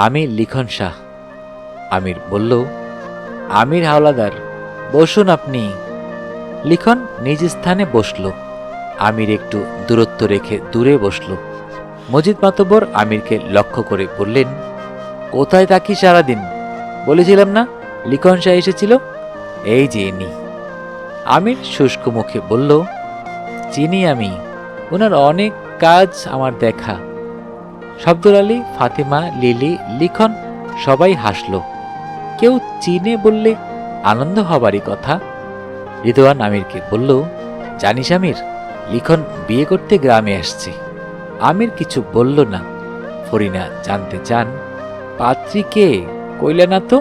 আমি লিখন শাহ। আমির বলল, আমির হাওলাদার, বসুন আপনি। লিখন নিজ স্থানে বসল। আমির একটু দূরত্ব রেখে দূরে বসল। মজিদ মাতব্বর আমিরকে লক্ষ্য করে বললেন, কোথায় থাকি সারাদিন? বলেছিলাম না লিখন শাহ এসেছিল, এই যে ইনি। আমির শুষ্ক মুখে বলল, চিনি আমি, ওনার অনেক কাজ আমার দেখা। শব্দুল আলী, ফাতেমা, লিলি, লিখন সবাই হাসল। কেউ চিনে বললে আনন্দ হবারই কথা। রিদওয়ান আমিরকে বলল, জানিস আমির, লিখন বিয়ে করতে গ্রামে আসছে। আমির কিছু বলল না। ফরিনা জানতে চান, পাত্রী কে? কইলে না তো।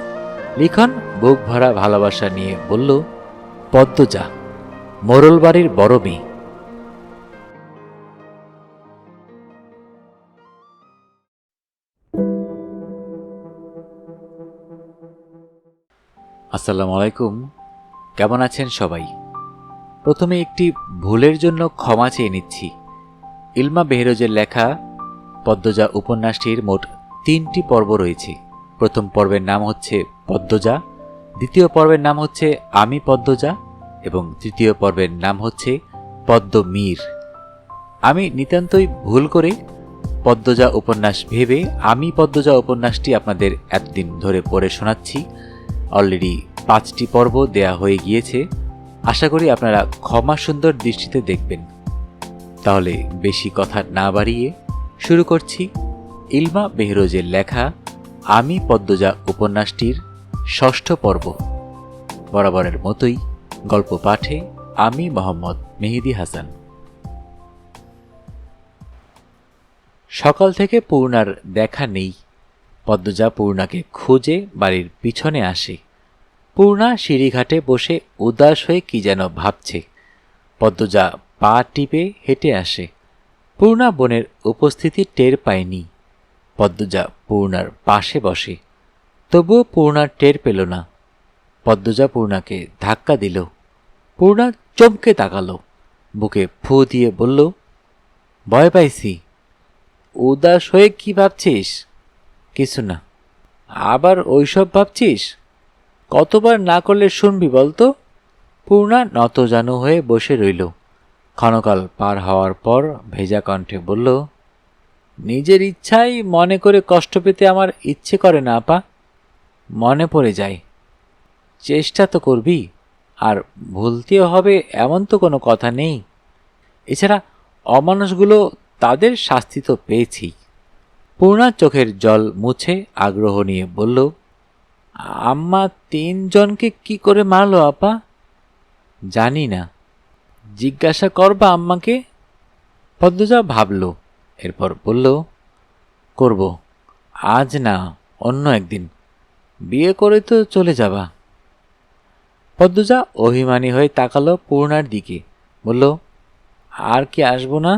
লিখন বুক ভরা ভালোবাসা নিয়ে বলল, পদ্মজা, মোরল বাড়ির বড় মেয়ে। আসসালামু আলাইকুম। কেমন আছেন সবাই? প্রথমে একটি ভুলের জন্য ক্ষমা চেয়ে নিচ্ছি। ইলমা বেহরোজের লেখা পদ্মজা উপন্যাসটির মোট 3টি পর্ব রয়েছে। প্রথম পর্বের নাম হচ্ছে পদ্মজা, দ্বিতীয় পর্বের নাম হচ্ছে আমি পদ্মজা এবং তৃতীয় পর্বের নাম হচ্ছে পদ্মমীর। আমি নিতান্তই ভুল করে পদ্মজা উপন্যাস ভেবে আমি পদ্মজা উপন্যাসটি আপনাদের এতদিন ধরে পড়ে শোনাচ্ছি। অলরেডি 5টি পর্ব দেয়া হয়ে গিয়েছে। আশা করি আপনারা ক্ষমা সুন্দর দৃষ্টিতে দেখবেন। তাহলে বেশি কথা না বাড়িয়ে শুরু করছি ইলমা বেহরোজের লেখা আমি পদ্মজা উপন্যাসটির 6ঠ পর্ব। বরাবরের মতোই গল্প পাঠে আমি মোহাম্মদ মেহেদি হাসান। সকাল থেকে পূর্ণার দেখা নেই। পদ্মজা পূর্ণাকে খুঁজে বাড়ির পিছনে আসে। পূর্ণা সিঁড়িঘাটে বসে উদাস হয়ে কি যেন ভাবছে। পদ্মজা পা টিপে হেঁটে আসে। পূর্ণা বোনের উপস্থিতি টের পায়নি। পদ্মজা পূর্ণার পাশে বসে, তবুও পূর্ণা টের পেল না। পদ্মজা পূর্ণাকে ধাক্কা দিল। পূর্ণা চমকে তাকালো, বুকে ফু দিয়ে বলল, ভয় পাইছি। উদাস হয়ে কি ভাবছিস? কিছু না। আবার ওইসব ভাবছিস? কতবার না করলে শুনবি বলতো? পূর্ণা নতজানু হয়ে বসে রইল। ক্ষণকাল পার হওয়ার পর ভেজা কণ্ঠে বলল, নিজের ইচ্ছাই মনে করে কষ্ট পেতে আমার ইচ্ছে করে না আপা। মনে পড়ে যায়। চেষ্টা তো করবি, আর ভুলতেও হবে এমন তো কোনো কথা নেই। এছাড়া অমানুষগুলো তাদের শাস্তি তো পেয়েছি। পূর্ণা চোখের জল মুছে আগ্রহ নিয়ে বলল, আম্মা 3 জনকে কি করে মারলো আপা? জানি না। জিজ্ঞাসা করবা আম্মাকে? পদ্মজা ভাবল, এরপর বলল, করব। আজ না, অন্য একদিন। বিয়ে করে তো চলে যাবা। পদ্মজা অভিমানী হয়ে তাকালো পূর্ণার দিকে, বলল, আর কি আসবো না?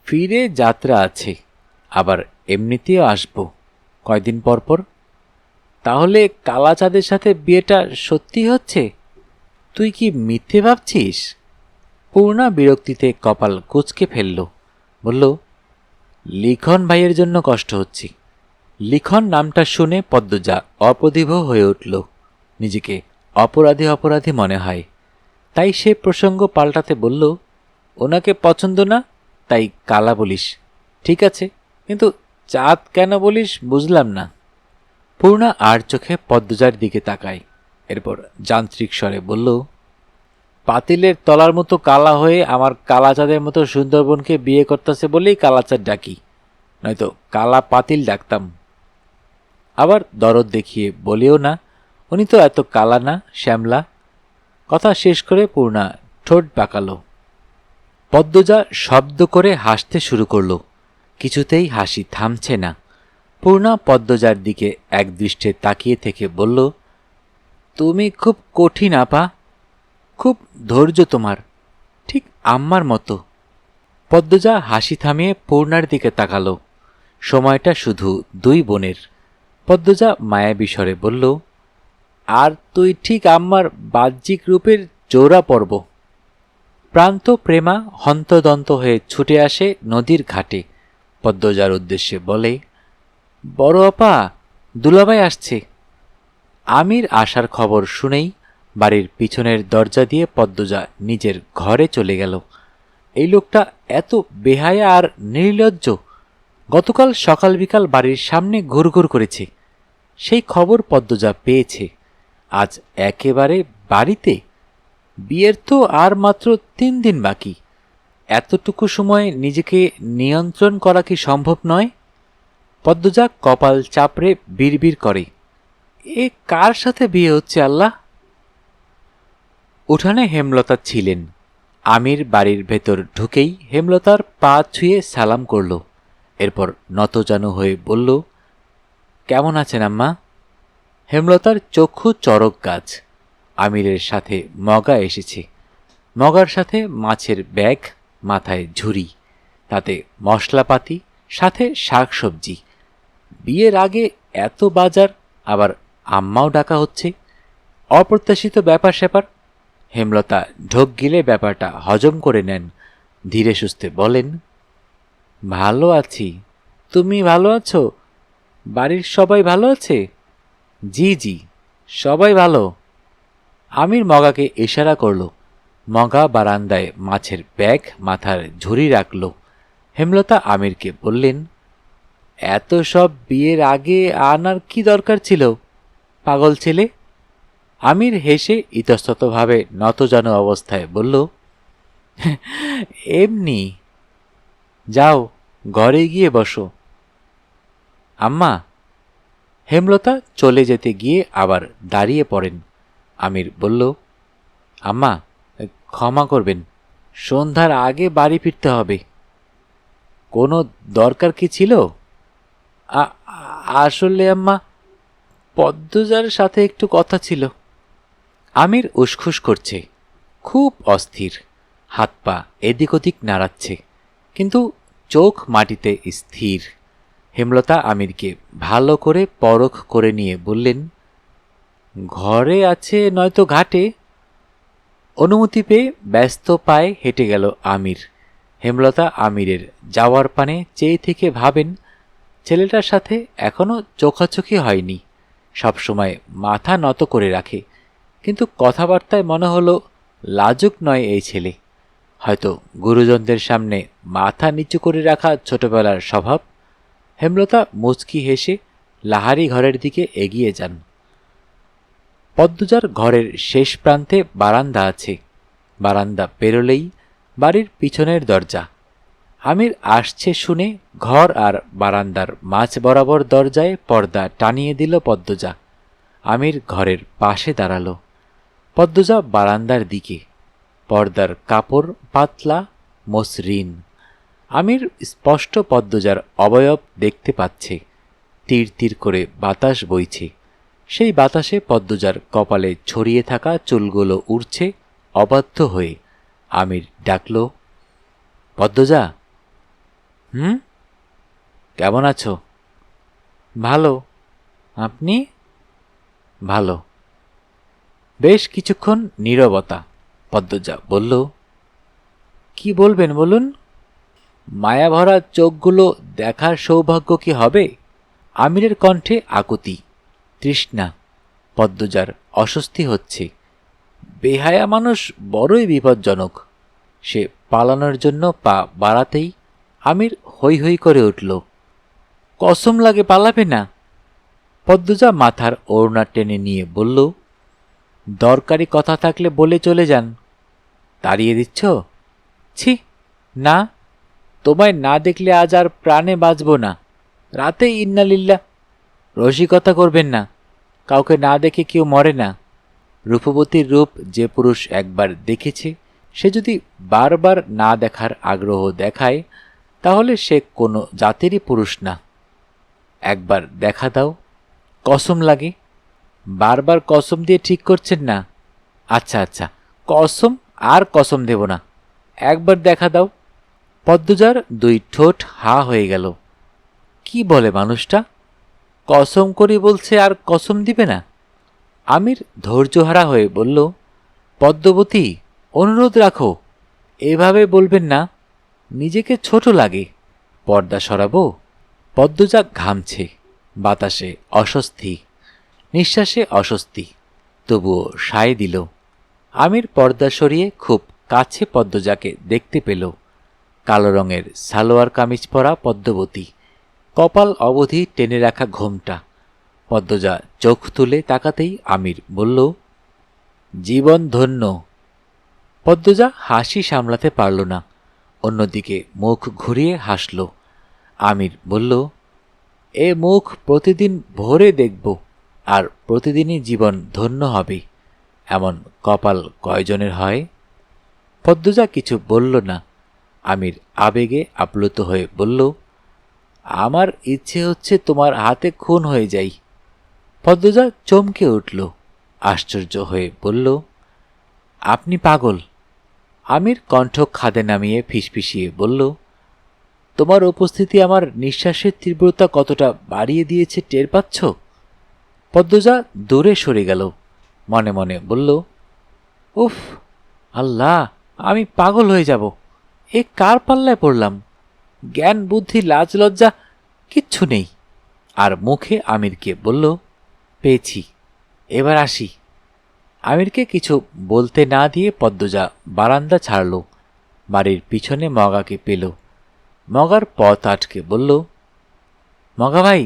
ফিরে যাত্রা আছে, আবার এমনিতেও আসবো কয়দিন পর পর। তাহলে কালাচাঁদের সাথে বিয়েটা সত্যি হচ্ছে? তুই কি মিথ্যে ভাবছিস? পূর্ণা বিরক্তিতে কপাল কুঁচকে ফেলল, বলল, লিখন ভাইয়ের জন্য কষ্ট হচ্ছে। লিখন নামটা শুনে পদ্মজা অপ্রতিভ হয়ে উঠল। নিজেকে অপরাধী অপরাধী মনে হয়। তাই সে প্রসঙ্গ পাল্টাতে বলল, ওনাকে পছন্দ না তাই কালা বলিস, ঠিক আছে, কিন্তু চাঁদ কেন বলিস বুঝলাম না। পূর্ণা আর চোখে পদ্মজার দিকে তাকায়। এরপর যান্ত্রিক স্বরে বলল, পাতিলের তলার মতো কালা হয়ে আমার কালাচাঁদের মতো সুন্দরবনকে বিয়ে করতেছে বলেই কালাচাঁদ ডাকি, নয়তো কালা পাতিল ডাকতাম। আবার দরদ দেখিয়ে বলেও না, উনি তো এত কালা না, শ্যামলা। কথা শেষ করে পূর্ণা ঠোঁট বাঁকালো। পদ্মজা শব্দ করে হাসতে শুরু করল। কিছুতেই হাসি থামছে না। পূর্ণা পদ্মজার দিকে একদৃষ্টে তাকিয়ে থেকে বলল, তুমি খুব কঠিন আপা, খুব ধৈর্য তোমার, ঠিক আম্মার মতো। পদ্মজা হাসি থামিয়ে পূর্ণার দিকে তাকালো। সময়টা শুধু 2 বোনের। পদ্মজা মায়াবী স্বরে বলল, আর তুই ঠিক আম্মার বাহ্যিক রূপের জোড়া পর্ব। প্রান্ত প্রেমা হন্তদন্ত হয়ে ছুটে আসে নদীর ঘাটে। পদ্মজার উদ্দেশ্যে বলে, বড় আপা, দুলাভাই আসছে। আমির আসার খবর শুনেই বাড়ির পিছনের দরজা দিয়ে পদ্মজা নিজের ঘরে চলে গেল। এই লোকটা এত বেহায়া আর নির্লজ্জ। গতকাল সকাল বিকাল বাড়ির সামনে ঘুরঘুর করেছে, সেই খবর পদ্মজা পেয়েছে। আজ একেবারে বাড়িতে। বিয়ের তো আর মাত্র 3 দিন বাকি। এতটুকু সময় নিজেকে নিয়ন্ত্রণ করা কি সম্ভব নয়? পদ্মজা কপাল চাপড়ে বিড়বিড় করে, এ কার সাথে বিয়ে হচ্ছে আল্লাহ! উঠানে হেমলতা ছিলেন। আমির বাড়ির ভেতর ঢুকেই হেমলতার পা ছুঁয়ে সালাম করল। এরপর নতজানু হয়ে বলল, কেমন আছেন আম্মা? হেমলতার চক্ষু চড়ক গাছ। আমিরের সাথে মগা এসেছে। মগার সাথে মাছের ব্যাগ, মাথায় ঝুড়ি, তাতে মশলাপাতি, সাথে শাক সবজি। বিয়ের আগে এত বাজার, আবার আম্মাও ডাকা হচ্ছে। অপ্রত্যাশিত ব্যাপার স্যাপার। হেমলতা ঢোক গিলে ব্যাপারটা হজম করে নেন। ধীরে সুস্থে বলেন, ভালো আছি। তুমি ভালো আছো? বাড়ির সবাই ভালো আছে? জি জি, সবাই ভালো। আমির মগাকে ইশারা করল। মগা বারান্দায় মাছের ব্যাগ, মাথার ঝুড়ি রাখল। হেমলতা আমিরকে বললেন, এত সব বিয়ের আগে আনার কি দরকার ছিল, পাগল ছেলে? আমির হেসে ইতস্ততভাবে নতজানু অবস্থায় বলল, এমনি। যাও, ঘরে গিয়ে বসো। আম্মা। হেমলতা চলে যেতে গিয়ে আবার দাঁড়িয়ে পড়েন। আমির বলল, আম্মা, ক্ষমা করবেন, সন্ধ্যার আগে বাড়ি ফিরতে হবে। কোনো দরকার কি ছিল? আসলে আম্মা, পদ্মজার সাথে একটু কথা ছিল। আমির উসখুস করছে, খুব অস্থির। হাত পা এদিক ওদিক নাড়াচ্ছে, কিন্তু চোখ মাটিতে স্থির। হেমলতা আমিরকে ভালো করে পরখ করে নিয়ে বললেন, ঘরে আছে নয়তো ঘাটে। অনুমতি পেয়ে ব্যস্ত পায়ে হেঁটে গেল আমির। হেমলতা আমিরের যাওয়ার পানে চেয়ে থেকে ভাবেন, ছেলেটার সাথে এখনো চোখাচোখি হয়নি, সবসময় মাথা নত করে রাখে, কিন্তু কথাবার্তায় মনে হলো লাজুক নয় এই ছেলে। হয়তো গুরুজনদের সামনে মাথা নিচু করে রাখা ছোটবেলার স্বভাব। হেমলতা মুচকি হেসে লাহারি ঘরের দিকে এগিয়ে যান। পদ্মজার ঘরের শেষ প্রান্তে বারান্দা আছে। বারান্দা পেরোলেই বাড়ির পিছনের দরজা। আমির আসছে শুনে ঘর আর বারান্দার মাঝ বরাবর দরজায় পর্দা টানিয়ে দিল পদ্মজা। আমির ঘরের পাশে দাঁড়ালো। পদ্মজা বারান্দার দিকে। পর্দার কাপড় পাতলা, মসৃণ। আমির স্পষ্ট পদ্মজার অবয়ব দেখতে পাচ্ছে। তীর তীর করে বাতাস বইছে। সেই বাতাসে পদ্মজার কপালে ছড়িয়ে থাকা চুলগুলো উড়ছে অবাধ্য হয়ে। আমির ডাকল, পদ্মজা। কেমন আছো? ভালো। আপনি? ভালো। বেশ কিছুক্ষণ নীরবতা। পদ্মজা বলল, কি বলবেন বলুন? মায়াভরা চোখগুলো দেখার সৌভাগ্য কি হবে? আমিরের কণ্ঠে আকুতি, তৃষ্ণা। পদ্মজার অস্বস্তি হচ্ছে। বেহায়া মানুষ বড়ই বিপজ্জনক। সে পালানোর জন্য পা বাড়াতেই আমির হৈ হৈ করে উঠল, কসম লাগে পালাবে না। পদ্মজা মাথার ওড়না টেনে নিয়ে বলল, দরকারি কথা থাকলে বলে চলে যান। তাড়িয়ে দিচ্ছ? ছি, না। তোমায় না দেখলে আজ আর প্রাণে বাঁচব না। রাতে ইন্নালিল্লাহ। রসিকতা করবেন না, কাউকে না দেখে কেউ মরে না। রূপবতীর রূপ যে পুরুষ একবার দেখেছে, সে যদি বারবার না দেখার আগ্রহ দেখায়, তাহলে সে কোনো জাতেরই পুরুষ না। একবার দেখা দাও, কসম লাগে। বারবার কসম দিয়ে ঠিক করছেন না? আচ্ছা আচ্ছা, কসম আর কসম দেব না, একবার দেখা দাও। পদ্মজার দুই ঠোঁট হা হয়ে গেল। কি বলে মানুষটা? কসম করি বলছে আর কসম দিবে না? আমির ধৈর্যহারা হয়ে বলল, পদ্মবতী, অনুরোধ রাখো, এভাবে বলবেন না, নিজেকে ছোট লাগে। পর্দা সরাবো? পদ্মজা ঘামছে। বাতাসে অস্বস্তি, নিঃশ্বাসে অস্বস্তি, তবুও সায় দিল। আমির পর্দা সরিয়ে খুব কাছে পদ্মজাকে দেখতে পেল। কালো রঙের সালোয়ার কামিজ পরা পদ্মবতী, কপাল অবধি টেনে রাখা ঘোমটা। পদ্মজা চোখ তুলে তাকাতেই আমির বলল, জীবন ধন্য। পদ্মজা হাসি সামলাতে পারল না, অন্যদিকে মুখ ঘুরিয়ে হাসল। আমির বলল, এ মুখ প্রতিদিন ভোরে দেখব, আর প্রতিদিনই জীবন ধন্য হবে। এমন কপাল কয়জনের হয়? পদ্মজা কিছু বলল না। আমির আবেগে আপ্লুত হয়ে বলল, আমার ইচ্ছে হচ্ছে তোমার হাতে খুন হয়ে যাই। পদ্মজা চমকে উঠল, আশ্চর্য হয়ে বলল, আপনি পাগল? আমির কণ্ঠ খাদে নামিয়ে ফিসফিসিয়ে বলল, তোমার উপস্থিতি আমার নিঃশ্বাসের তীব্রতা কতটা বাড়িয়ে দিয়েছে টের পাচ্ছ? পদ্মজা দূরে সরে গেল, মনে মনে বলল, উফ আল্লাহ, আমি পাগল হয়ে যাব। এ কার পাল্লায় পড়লাম? জ্ঞান বুদ্ধি লাজ লজ্জা কিচ্ছু নেই। আর মুখে আমিরকে বলল, পেয়েছি, এবার আসি। আমিরকে কিছু বলতে না দিয়ে পদ্মজা বারান্দা ছাড়ল, বাড়ির পিছনে মগাকে পেল। মগার পথ আটকে বলল, মগা ভাই।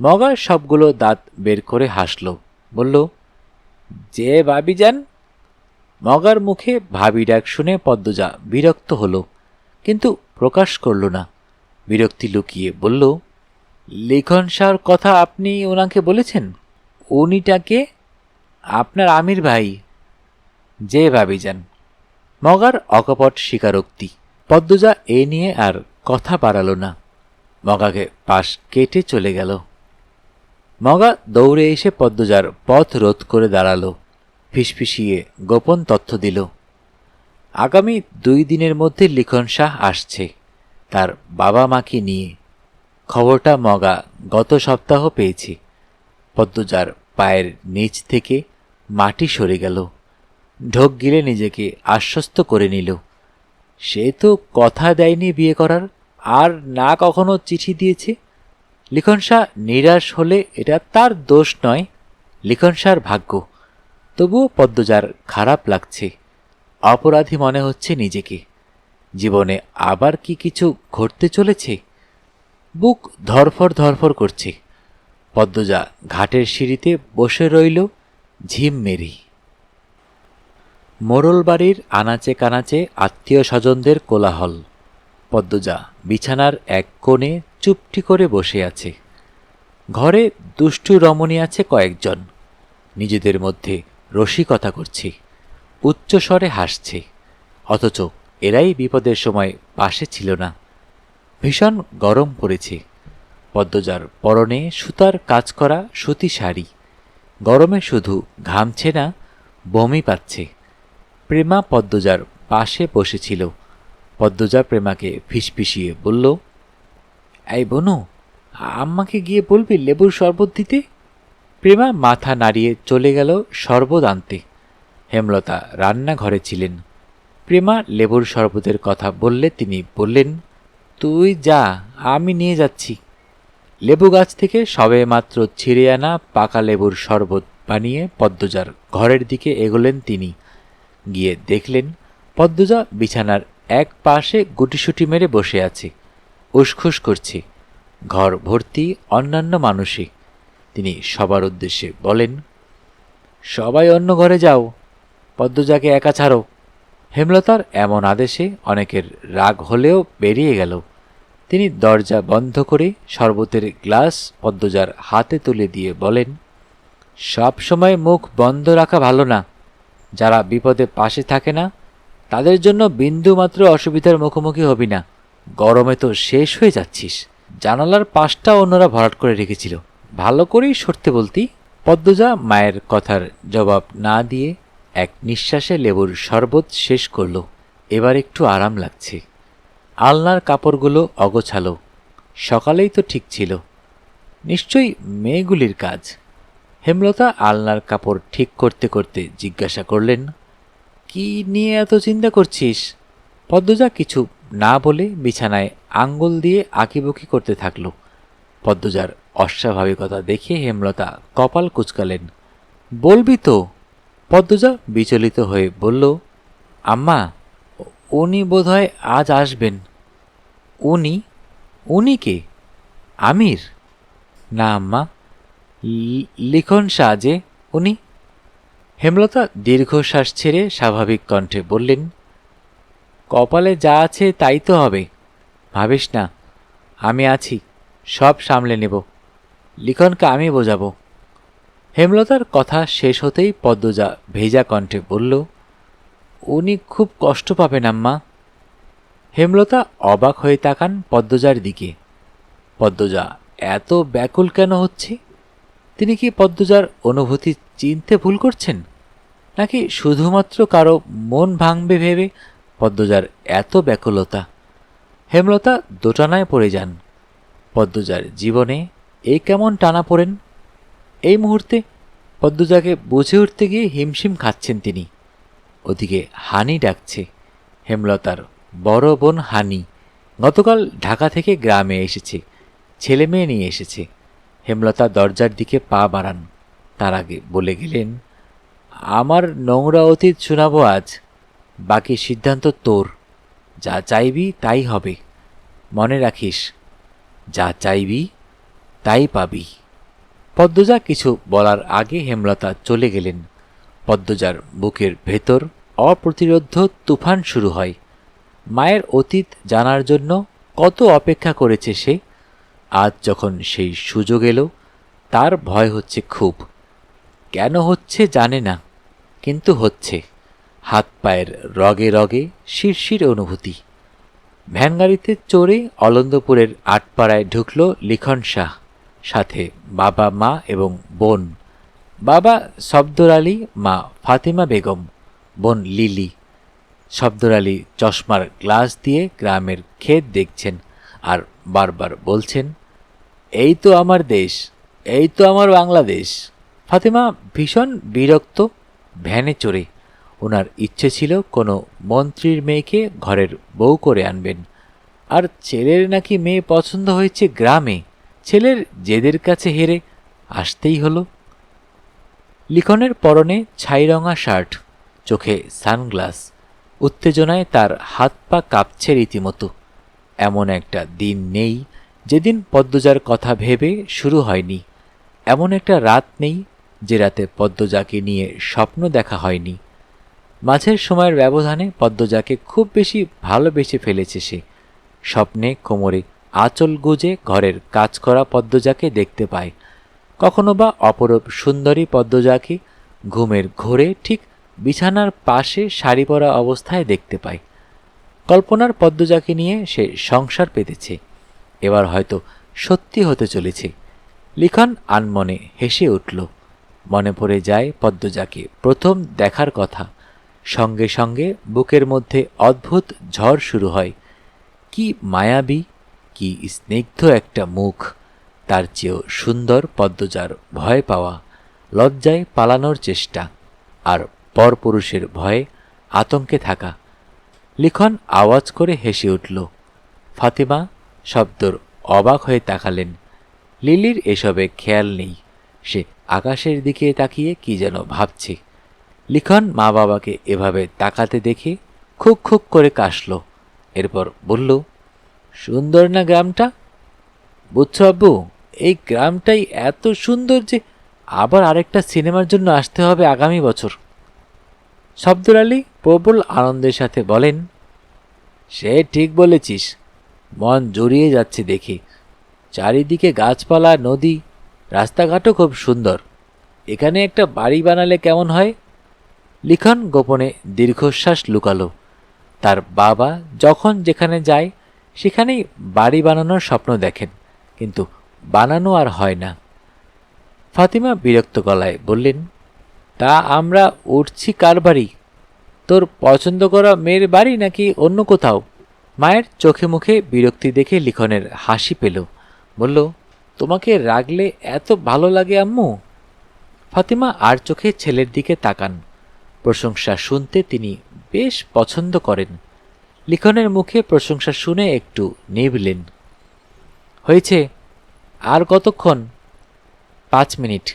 মগা সবগুলো দাঁত বের করে হাসল, বলল, যে ভাবি যান। মগার মুখে ভাবি ডাক শুনে পদ্মজা বিরক্ত হল, কিন্তু প্রকাশ করল না। বিরক্তি লুকিয়ে বলল, লিখন শাহর কথা আপনি ওনাকে বলেছেন? উনিটাকে? আপনার আমির ভাই। যে ভাবি যান। মগার অকপট স্বীকারোক্তি। পদ্মজা এ নিয়ে আর কথা বাড়াল না, মগাকে পাশ কেটে চলে গেল। মগা দৌড়ে এসে পদ্মজার পথ রোধ করে দাঁড়াল, ফিসফিসিয়ে গোপন তথ্য দিল। আগামী 2 দিনের মধ্যে লিখন শাহ আসছে, তার বাবা মাকে নিয়ে। খবরটা মগা গত সপ্তাহ পেয়েছে। পদ্মজার পায়ের নিচ থেকে মাটি সরে গেল। ঢোক গিলে নিজেকে আশ্বস্ত করে নিল। সে তো কথা দেয়নি বিয়ে করার, আর না কখনো চিঠি দিয়েছে। লিখন শাহ নিরাশ হলে এটা তার দোষ নয়, লিখন শাহর ভাগ্য। তবুও পদ্মজার খারাপ লাগছে, অপরাধী মনে হচ্ছে নিজেকে। জীবনে আবার কি কিছু ঘটতে চলেছে? বুক ধরফর ধরফর করছে। পদ্মজা ঘাটের সিঁড়িতে বসে রইল ঝিম মেরি। মোড়ল বাড়ির আনাচে কানাচে আত্মীয় স্বজনদের কোলাহল। পদ্মজা বিছানার এক কোণে চুপটি করে বসে আছে। ঘরে দুষ্টু রমণী আছে কয়েকজন, নিজেদের মধ্যে রসিকতা করছে, উচ্চস্বরে হাসছে, অথচ এরাই বিপদের সময় পাশে ছিল না। ভীষণ গরম পড়েছে। পদ্মজার পরনে সুতার কাজ করা সুতি শাড়ি, গরমে শুধু ঘামছে না, বমি পাচ্ছে। প্রেমা পদ্মজার পাশে বসেছিল। পদ্মজা প্রেমাকে ফিসফিসিয়ে বলল, এই বনু, আম্মাকে গিয়ে বলবি লেবুর শরবত দিতে। প্রেমা মাথা নাড়িয়ে চলে গেল শরবত আনতে। হেমলতা রান্নাঘরে ছিলেন। প্রেমা লেবুর শরবতের কথা বললে তিনি বললেন, তুই যা, আমি নিয়ে যাচ্ছি। লেবু গাছ থেকে সবে মাত্র ছিঁড়ে আনা পাকা লেবুর শরবত বানিয়ে পদ্মজার ঘরের দিকে এগোলেন তিনি। গিয়ে দেখলেন পদ্মজা বিছানার এক পাশে গুটিসুটি মেরে বসে আছে, উসখুস করছে। ঘর ভর্তি অন্যান্য মানুষে। তিনি সবার উদ্দেশ্যে বলেন, সবাই অন্য ঘরে যাও, পদ্মজাকে একা ছাড়ো। হেমলতার এমন আদেশে অনেকের রাগ হলেও বেরিয়ে গেল। তিনি দরজা বন্ধ করে শরবতের গ্লাস পদ্মজার হাতে তুলে দিয়ে বলেন, সব সময় মুখ বন্ধ রাখা ভালো না। যারা বিপদে পাশে থাকে না, তাদের জন্য বিন্দুমাত্র অসুবিধার মুখোমুখি হবি না। গরমে তো শেষ হয়ে যাচ্ছিস। জানালার পাশটা অন্যরা ভরাট করে রেখেছিল, ভালো করেই সরতে বলতি। পদ্মজা মায়ের কথার জবাব না দিয়ে এক নিঃশ্বাসে লেবুর শরবত শেষ করল। এবার একটু আরাম লাগছে। আলনার কাপড়গুলো অগোছালো, সকালেই তো ঠিক ছিল। নিশ্চয়ই মেয়েগুলির কাজ। হেমলতা আলনার কাপড় ঠিক করতে করতে জিজ্ঞাসা করলেন, কি নিয়ে এত চিন্তা করছিস? পদ্মজা কিছু না বলে বিছানায় আঙ্গুল দিয়ে আঁকিবুকি করতে থাকল। পদ্মজার অস্বাভাবিকতা দেখে হেমলতা কপাল কুঁচকালেন। বলবি তো? পদ্মজা বিচলিত হয়ে বলল, আম্মা, উনি বোধহয় আজ আসবেন। উনি? উনি কে? আমির? না আম্মা, লিখন শাহ যে, উনি। হেমলতা দীর্ঘশ্বাস ছেড়ে স্বাভাবিক কণ্ঠে বললেন, কপালে যা আছে তাই তো হবে, ভাবিস না, আমি আছি, সব সামলে নেব, লিখনকে আমি বোঝাবো। হেমলতার কথা শেষ হতেই পদ্মজা ভেজা কণ্ঠে বলল, উনি খুব কষ্ট পাবেন আম্মা। হেমলতা অবাক হয়ে তাকান পদ্মজার দিকে। পদ্মজা এত ব্যাকুল কেন হচ্ছে? তিনি কি পদ্মজার অনুভূতি চিনতে ভুল করছেন, নাকি শুধুমাত্র কারো মন ভাঙবে ভেবে পদ্মজার এত ব্যাকুলতা? হেমলতা দোটানায় পড়ে যান। পদ্মজার জীবনে এই কেমন টানা পড়েন? এই মুহূর্তে পদ্মজাকে বুঝে উঠতে গিয়ে হিমশিম খাচ্ছেন তিনি। ওদিকে হানি ডাকছে। হেমলতার বড় বোন হানি গতকাল ঢাকা থেকে গ্রামে এসেছে, ছেলে মেয়ে নিয়ে এসেছে। হেমলতা দরজার দিকে পা বাড়ান, তার আগে বলে গেলেন, আমার নোংরা অতীত শোনাবো আজ, বাকি সিদ্ধান্ত তোর। যা চাইবি তাই হবে, মনে রাখিস, যা চাইবি তাই পাবি। পদ্মজা কিছু বলার আগে হেমলতা চলে গেলেন। পদ্মজার বুকের ভেতর অপ্রতিরোধ্য তুফান শুরু হয়। মায়ের অতীত জানার জন্য কত অপেক্ষা করেছে সে। আজ যখন সেই সুযোগ এলো, তার ভয় হচ্ছে খুব। কেন হচ্ছে জানে না, কিন্তু হচ্ছে। হাত পায়ের রগে রগে শিরশির অনুভূতি। ভ্যানগাড়িতে চড়ে অলন্দপুরের আটপাড়ায় ঢুকল লিখন শাহ, সাথে বাবা, মা এবং বোন। বাবা সফদর আলী, মা ফাতিমা বেগম, বোন লিলি। সফদর আলী চশমার গ্লাস দিয়ে গ্রামের ক্ষেত দেখছেন আর বারবার বলছেন, এই তো আমার দেশ, এই তো আমার বাংলাদেশ। ফাতিমা ভীষণ বিরক্ত ভ্যানে চড়ে। ওনার ইচ্ছে ছিল কোনো মন্ত্রীর মেয়েকে ঘরের বউ করে আনবেন, আর ছেলের নাকি মেয়ে পছন্দ হয়েছে গ্রামে। ছেলের জেদের কাছে হেরে আসতেই হলো। লিখনের পরনে ছাইরঙা শার্ট, চোখে সানগ্লাস। উত্তেজনায় তার হাত পা কাঁপছে রীতিমতো। এমন একটা দিন নেই যেদিন পদ্মজার কথা ভেবে শুরু হয়নি। এমন একটা রাত নেই যে রাতে পদ্মজাকে নিয়ে স্বপ্ন দেখা হয়নি। মাঝের সময়ের ব্যবধানে পদ্মজাকে খুব বেশি ভালোবেসে ফেলেছে সে। স্বপ্নে কোমরে আঁচল গুজে ঘরের কাজ করা পদ্মজাকে দেখতে পায়। কখনো বা অপরূপ সুন্দরী পদ্মজাকে ঘুমের ঘোরে ঠিক বিছানার পাশে শাড়ি পরা অবস্থায় দেখতে পায়। কল্পনার পদ্মজাকে নিয়ে সে সংসার পেতেছে। এবার হয়তো সত্যি হতে চলেছে। লিখন আনমনে হেসে উঠল। মনে পড়ে যায় পদ্মজাকে প্রথম দেখার কথা। সঙ্গে সঙ্গে বুকের মধ্যে অদ্ভুত ঝড় শুরু হয়। কি মায়াবী, কি স্নিগ্ধ একটা মুখ! তার চেয়েও সুন্দর পদ্মজার ভয় পাওয়া, লজ্জায় পালানোর চেষ্টা, আর পরপুরুষের ভয়ে আতঙ্কে থাকা। লিখন আওয়াজ করে হেসে উঠল। ফাতিমা শব্দর অবাক হয়ে তাকালেন। লিলির এসবে খেয়াল নেই। সে আকাশের দিকে তাকিয়ে কি যেন ভাবছে। লিখন মা বাবাকে এভাবে তাকাতে দেখে খুক খুক করে কাশল। এরপর বলল, সুন্দর না গ্রামটা? বুঝছো আব্বু, এই গ্রামটাই এত সুন্দর যে আবার আরেকটা সিনেমার জন্য আসতে হবে আগামী বছর। শব্দর আলী প্রবল আনন্দের সাথে বলেন, সে ঠিক বলেছিস, মন জড়িয়ে যাচ্ছে দেখে। চারিদিকে গাছপালা, নদী, রাস্তাঘাটও খুব সুন্দর। এখানে একটা বাড়ি বানালে কেমন হয়? লিখন গোপনে দীর্ঘশ্বাস লুকালো। তার বাবা যখন যেখানে যায় সেখানেই বাড়ি বানানোর স্বপ্ন দেখেন, কিন্তু বানানো আর হয় না। ফাতিমা বিরক্ত গলায় বললেন, তা আমরা উঠছি কার বাড়ি? তোর পছন্দ করা মেয়ের বাড়ি নাকি অন্য কোথাও? মায়ের চোখে মুখে বিরক্তি দেখে লিখনের হাসি পেল। বলল, তোমাকে রাগলে এত ভালো লাগে আম্মু? ফাতিমা আর চোখে ছেলের দিকে তাকান। প্রশংসা শুনতে তিনি বেশ পছন্দ করেন। লিখনের মুখে প্রশংসা শুনে একটু নিভলেন। হয়েছে, আর কতক্ষণ? 5 মিনিট।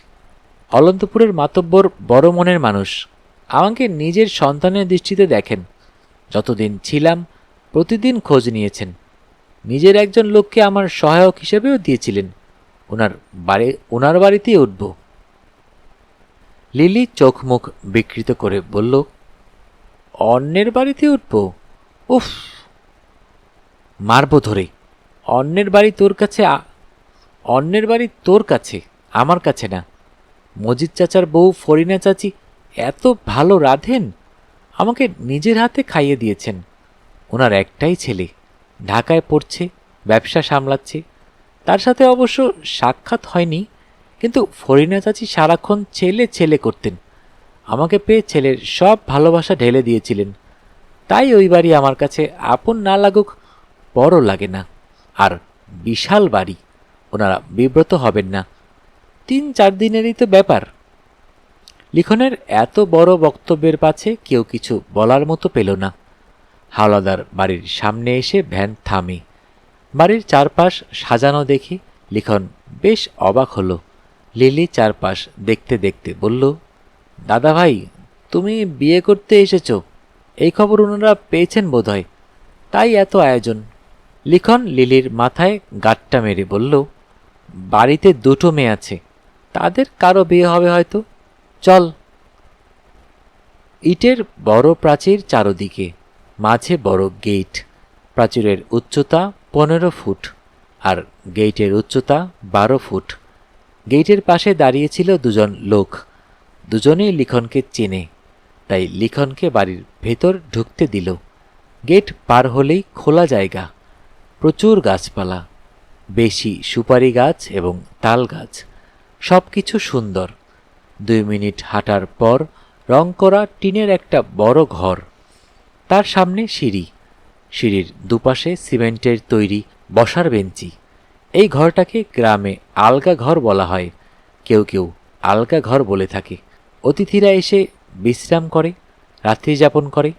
অলন্তপুরের মাতব্বর বড় মনের মানুষ, আমাকে নিজের সন্তানের দৃষ্টিতে দেখেন। যতদিন ছিলাম প্রতিদিন খোঁজ নিয়েছেন, নিজের একজন লোককে আমার সহায়ক হিসেবেও দিয়েছিলেন। ওনার বাড়িতেই উঠব। লিলি চোখ মুখ বিকৃত করে বলল, অন্যের বাড়িতে উঠব? উফ, মারব ধরে। অন্যের বাড়ি তোর কাছে, আমার কাছে না। মজিদ চাচার বউ ফরিনা চাচি এত ভালো রাঁধেন, আমাকে নিজের হাতে খাইয়ে দিয়েছেন। ওনার একটাই ছেলে, ঢাকায় পড়ছে, ব্যবসা সামলাচ্ছে। তার সাথে অবশ্য সাক্ষাৎ হয়নি, কিন্তু ফরিনা চাচি সারাক্ষণ ছেলে ছেলে করতেন। আমাকে পেয়ে ছেলের সব ভালোবাসা ঢেলে দিয়েছিলেন। তাই ওই বাড়ি আমার কাছে আপন না লাগুক, বড় লাগে না। আর বিশাল বাড়ি, ওনারা বিব্রত হবেন না। 3-4 দিনেরই তো ব্যাপার। লিখনের এত বড় বক্তব্যের পাছে কেউ কিছু বলার মতো পেল না। হাওলাদার বাড়ির সামনে এসে ভ্যান থামে। বাড়ির চারপাশ সাজানো দেখে লিখন বেশ অবাক হলো। লিলি চারপাশ দেখতে দেখতে বলল, দাদা ভাই, তুমি বিয়ে করতে এসেছ, এই খবর ওনারা পেয়েছেন বোধহয়, তাই এত আয়োজন। লিখন লিলির মাথায় গাঁটটা মেরে বলল, বাড়িতে 2টো মেয়ে আছে, তাদের কারো বিয়ে হবে হয়তো, চল। ইটের বড় প্রাচীর চারদিকে, মাঝে বড় গেট। প্রাচীরের উচ্চতা 15 ফুট আর গেটের উচ্চতা 12 ফুট। গেটের পাশে দাঁড়িয়েছিল 2জন লোক। দুজনেই লিখনকে চেনে, তাই লিখনকে বাড়ির ভেতর ঢুকতে দিল। গেট পার হলেই খোলা জায়গা, প্রচুর গাছপালা, বেশি সুপারি গাছ এবং তাল গাছ, সব কিছু সুন্দর। 2 মিনিট হাঁটার পর রং করা টিনের একটা বড় ঘর, তার সামনে সিঁড়ি, সিঁড়ির দুপাশে সিমেন্টের তৈরি বসার বেঞ্চি। এই ঘরটাকে গ্রামে আলগা ঘর বলা হয়, কেউ কেউ আলগা ঘর বলে থাকে। অতিথিরা এসে বিশ্রাম করে, রাত্রি যাপন করে।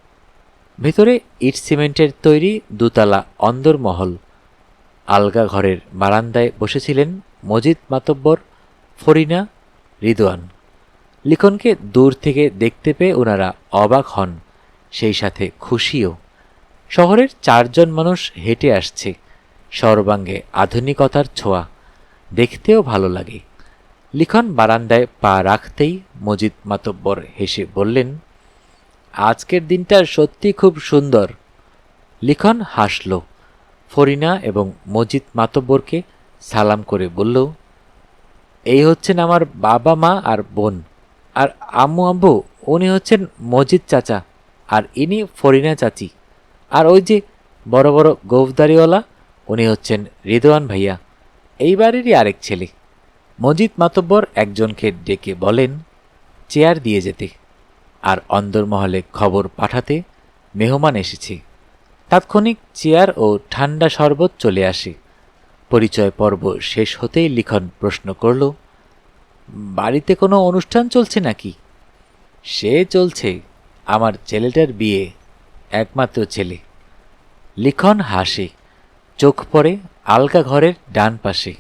ভেতরে ইট সিমেন্টের তৈরি 2তলা অন্দরমহল। আলগা ঘরের বারান্দায় বসেছিলেন মজিদ মাতব্বর, ফরিনা, রিদওয়ান। লিখনকে দূর থেকে দেখতে পেয়ে ওনারা অবাক হন, সেই সাথে খুশিও। শহরের 4 জন মানুষ হেঁটে আসছে, সর্বাঙ্গে আধুনিকতার ছোঁয়া, দেখতেও ভালো লাগে। লিখন বারান্দায় পা রাখতেই মজিদ মাতব্বর হেসে বললেন, আজকের দিনটা সত্যি খুব সুন্দর। লিখন হাসল। ফরিনা এবং মজিদ মাতব্বরকে সালাম করে বলল, এই হচ্ছেন আমার বাবা মা আর বোন, আর আম্মু আব্বু, উনি হচ্ছেন মজিদ চাচা, আর ইনি ফরিনা চাচি, আর ওই যে বড় বড় গোফদারিওয়ালা, উনি হচ্ছেন রিদওয়ান ভাইয়া, এই বাড়িরই আরেক ছেলে। মজিদ মাতব্বর একজনকে ডেকে বলেন চেয়ার দিয়ে যেতে, আর অন্দরমহলে খবর পাঠাতে মেহমান এসেছে। তাৎক্ষণিক চেয়ার ও ঠান্ডা শরবত চলে আসে। পরিচয় পর্ব শেষ হতেই লিখন প্রশ্ন করল, বাড়িতে কোনো অনুষ্ঠান চলছে নাকি? সে চলছে, আমার ছেলেটার বিয়ে, একমাত্র ছেলে। লিখন হাসে, চোখ পড়ে আলগা ঘরের ডান পাশে।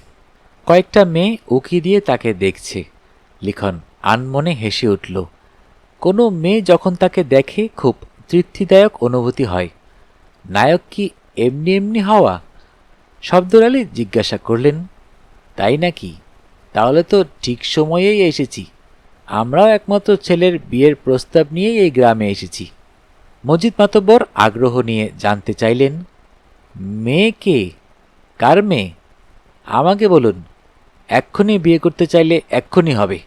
কয়েকটা মেয়ে উকি দিয়ে তাকে দেখছে। লিখন আনমনে হেসে উঠল। কোনো মেয়ে যখন তাকে দেখে খুব তৃপ্তিদায়ক অনুভূতি হয়। নায়ক কি এমনি এমনি হওয়া? শব্দর আলী জিজ্ঞাসা করলেন, তাই নাকি? তাহলে তো ঠিক সময়েই এসেছি। আমরাও একমাত্র ছেলের বিয়ের প্রস্তাব নিয়েই এই গ্রামে এসেছি। মজিদ মাতব্বর আগ্রহ নিয়ে জানতে চাইলেন, মেয়ে কে? কার মেয়ে? আমাকে বলুন, এক্ষুনি বিয়ে করতে চাইলে এক্ষুনি হবে।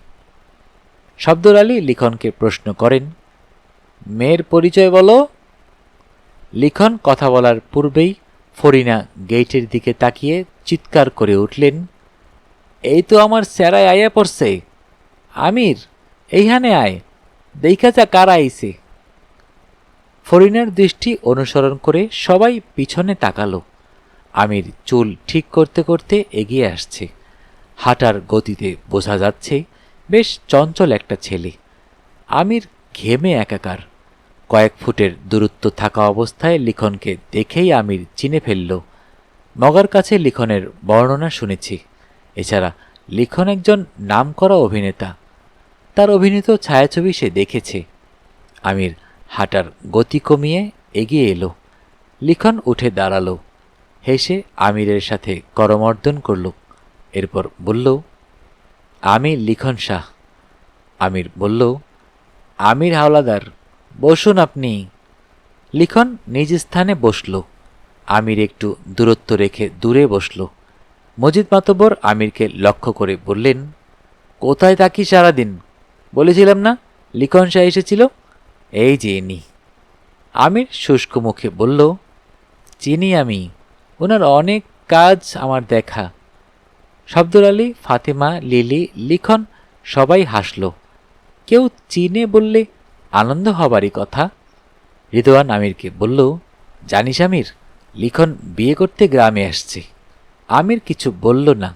শব্দর আলী লিখনকে প্রশ্ন করেন, মেয়ের পরিচয় বলো। লিখন কথা বলার পূর্বেই ফরিনা গেটের দিকে তাকিয়ে চিৎকার করে উঠলেন, এই তো আমার স্যারায় আয়া পড়ছে। আমির, এইখানে আয়, দেখা যা কারা আইছে। ফরিনার দৃষ্টি অনুসরণ করে সবাই পিছনে তাকালো। আমির চুল ঠিক করতে করতে এগিয়ে আসছে। হাঁটার গতিতে বোঝা যাচ্ছে বেশ চঞ্চল একটা ছেলে। আমির ঘেমে একাকার। কয়েক ফুটের দূরত্ব থাকা অবস্থায় লিখনকে দেখেই আমির চিনে ফেলল। মগার কাছে লিখনের বর্ণনা শুনেছি, এছাড়া লিখন একজন নামকরা অভিনেতা। তার অভিনীত ছায়াছবি সে দেখেছে। আমির হাঁটার গতি কমিয়ে এগিয়ে এলো। লিখন উঠে দাঁড়ালো, হেসে আমিরের সাথে করমর্দন করল। এরপর বলল, আমি লিখন শাহ। আমির বলল, আমির হাওলাদার, বসুন আপনি। লিখন নিজ স্থানে বসল। আমির একটু দূরত্ব রেখে দূরে বসল। মজিদ মাতব্বর আমিরকে লক্ষ্য করে বললেন, কোথায় থাকি সারাদিন? বলেছিলাম না লিখন শাহ এসেছিল, এই যে ইনি। আমির শুষ্ক মুখে বলল, চিনি আমি, ওনার অনেক কাজ আমার দেখা। শব্দর আলী, ফাতেমা, লিলি, লিখন সবাই হাসল। কেউ চিনে বললে আনন্দ হবারই কথা। রিদওয়ান আমিরকে বলল, জানিস আমির, লিখন বিয়ে করতে গ্রামে আসছে। আমির কিছু বলল না।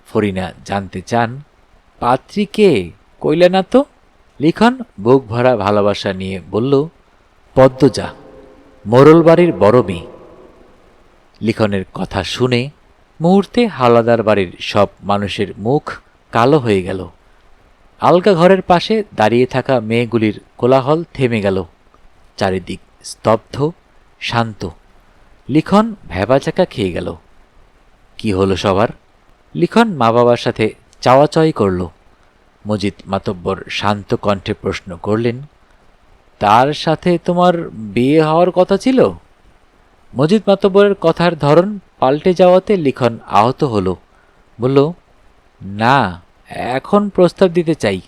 ফরিনা জানতে চান, পাত্রী কে, কইলে না তো? লিখন বুক ভরা ভালোবাসা নিয়ে বলল, পদ্মজা, মোরল বাড়ির বড় মেয়ে। লিখনের কথা শুনে মুহূর্তে হাওলাদার বাড়ির সব মানুষের মুখ কালো হয়ে গেল। আলগা ঘরের পাশে দাঁড়িয়ে থাকা মেয়েগুলির কোলাহল থেমে গেল। চারিদিক স্তব্ধ, শান্ত। লিখন ভ্যাবাচাকা খেয়ে গেল। কি হলো সবার? লিখন মা বাবার সাথে চাওয়াচাওয়ি করল। মজিদ মাতব্বর শান্ত কণ্ঠে প্রশ্ন করলেন, তার সাথে তোমার বিয়ে হওয়ার কথা ছিল? মজিদ মাতব্বরের কথার ধরন পাল্টে যাওয়াতে লিখন আহত হল। বলল, না, এখন প্রস্তাব দিতে চাই।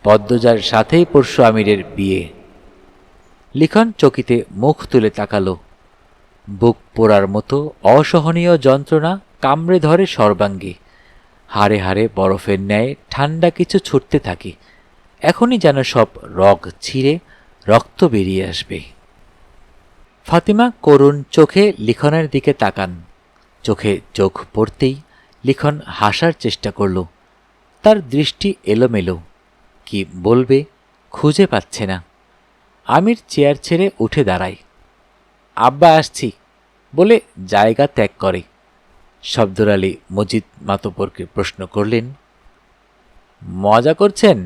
পদ্মজার সাথেই পরশু আমিরের বিয়ে। লিখন চকিতে মুখ তুলে তাকালো। বুক পোড়ার মতো অসহনীয় যন্ত্রণা কামড়ে ধরে সর্বাঙ্গে। হাড়ে হাড়ে বরফের ন্যায় ঠান্ডা কিছু ছুটতে থাকে। এখনই যেন সব রগ ছিঁড়ে রক্ত বেরিয়ে আসবে। ফাতিমা করুণ চোখে লিখনের দিকে তাকান। চোখে চোখ পড়তেই লিখন হাসার চেষ্টা করল। তার দৃষ্টি এলোমেলো, কি বলবে খুঁজে পাচ্ছে না। আমির চেয়ার ছেড়ে উঠে দাঁড়ায়। আব্বা আসছি বলে জায়গা ত্যাগ করে। শব্দর আলী মজিদ মাতব্বরকে প্রশ্ন করলেন, মজা করছেন?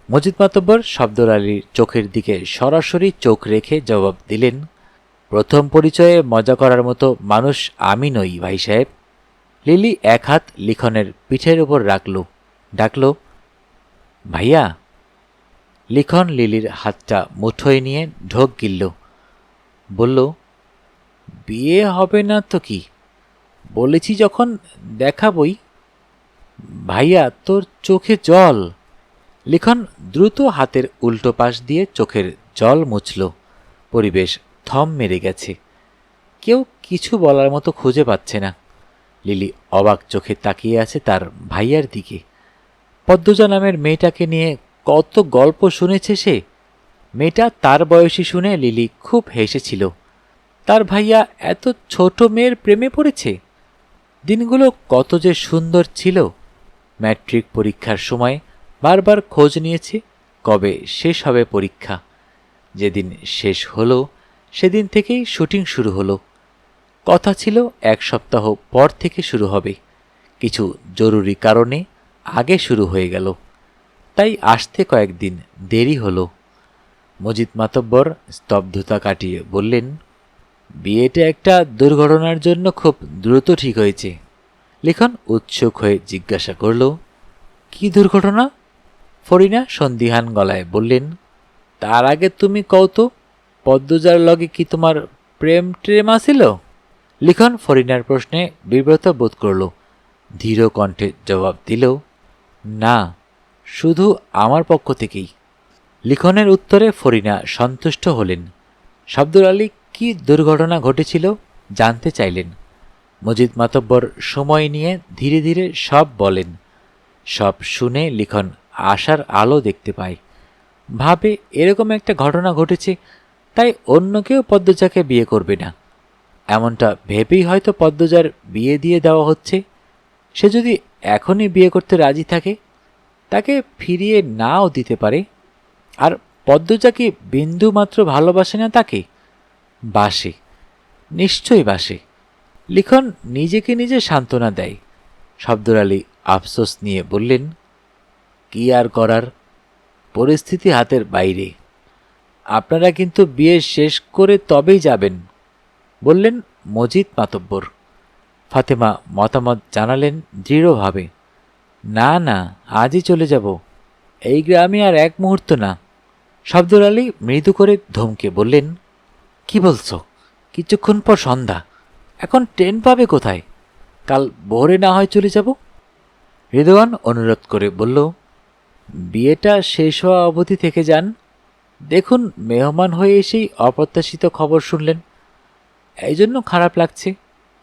মজিদ মাতব্বর শব্দর আলীর চোখের দিকে সরাসরি চোখ রেখে জবাব দিলেন, প্রথম পরিচয়ে মজা করার মতো মানুষ আমি নই ভাই সাহেব। লিলি এক হাত লিখনের পিঠের উপর রাখল, ডাকল, ভাইয়া। লিখন লিলির হাতটা মুঠোয় নিয়ে ঢোক গিলল। বলল, বিয়ে হবে না তো কি, বলেছি যখন দেখাবই। ভাইয়া, তোর চোখে জল। লিখন দ্রুত হাতের উল্টো পাশ দিয়ে চোখের জল মুছল। পরিবেশ থম মেরে গেছে। কেউ কিছু বলার মতো খুঁজে পাচ্ছে না। লিলি অবাক চোখে তাকিয়ে আছে তার ভাইয়ার দিকে। পদ্মজা নামের মেয়েটাকে নিয়ে কত গল্প শুনেছে সে। মেয়েটা তার বয়সী শুনে লিলি খুব হেসেছিল। তার ভাইয়া এত ছোট মেয়ের প্রেমে পড়েছে। দিনগুলো কত যে সুন্দর ছিল। ম্যাট্রিক পরীক্ষার সময় বারবার খোঁজ নিয়েছে কবে শেষ হবে পরীক্ষা। যেদিন শেষ হলো সেদিন থেকেই শুটিং শুরু হলো। কথা ছিল এক সপ্তাহ পর থেকে শুরু হবে। কিছু জরুরি কারণে আগে শুরু হয়ে গেল, তাই আসতে কয়েকদিন দেরি হলো। মজিদ মাতব্বর স্তব্ধতা কাটিয়ে বললেন, বিয়েটা একটা দুর্ঘটনার জন্য খুব দ্রুত ঠিক হয়েছে। লিখন উৎসুক হয়ে জিজ্ঞাসা করল, কি দুর্ঘটনা? ফরিনা সন্দিহান গলায় বললেন, তার আগে তুমি কও তো, পদ্মজার লগে কি তোমার প্রেম ট্রেম আসিল? লিখন ফরিনার প্রশ্নে বিব্রত বোধ করল। ধীর কণ্ঠে জবাব দিল, না, শুধু আমার পক্ষ থেকেই। লিখনের উত্তরে ফরিনা সন্তুষ্ট হলেন। শব্দর আলী কি দুর্ঘটনা ঘটেছিল জানতে চাইলেন। মজিদ মাতব্বর সময় নিয়ে ধীরে ধীরে সব বলেন। সব শুনে লিখন আশার আলো দেখতে পায়। ভাবে এরকম একটা ঘটনা ঘটেছে, তাই অন্য কেউ পদ্মজাকে বিয়ে করবে না। এমনটা ভেবেই হয়তো পদ্মজার বিয়ে দিয়ে দেওয়া হচ্ছে। সে যদি এখনই বিয়ে করতে রাজি থাকে, তাকে ফিরিয়ে নাও দিতে পারে। আর পদ্মজা কি বিন্দু মাত্র ভালোবাসে না তাকে? বাসে, নিশ্চয়ই বাসে। লিখন নিজেকে নিজে সান্ত্বনা দেয়। শব্দর আলী আফসোস নিয়ে বললেন, কি আর করার, পরিস্থিতি হাতের বাইরে। আপনারা কিন্তু বিয়ে শেষ করে তবেই যাবেন, বললেন মজিদ মাতব্বর। ফাতেমা মতামত জানালেন দৃঢ়ভাবে, না না, আজই চলে যাব, এই গ্রামে আর এক মুহূর্ত না। শব্দর আলী মৃদু করে ধমকে বললেন, কি বলছো? কিছুক্ষণ পর সন্ধ্যা, এখন ট্রেন পাবে কোথায়? কাল ভোরে না হয় চলে যাব। রিদওয়ান অনুরোধ করে বলল, বিয়েটা শেষ হওয়া অবধি থেকে যান। দেখুন, মেহমান হয়ে এসেই অপ্রত্যাশিত খবর শুনলেন, এই জন্য খারাপ লাগছে,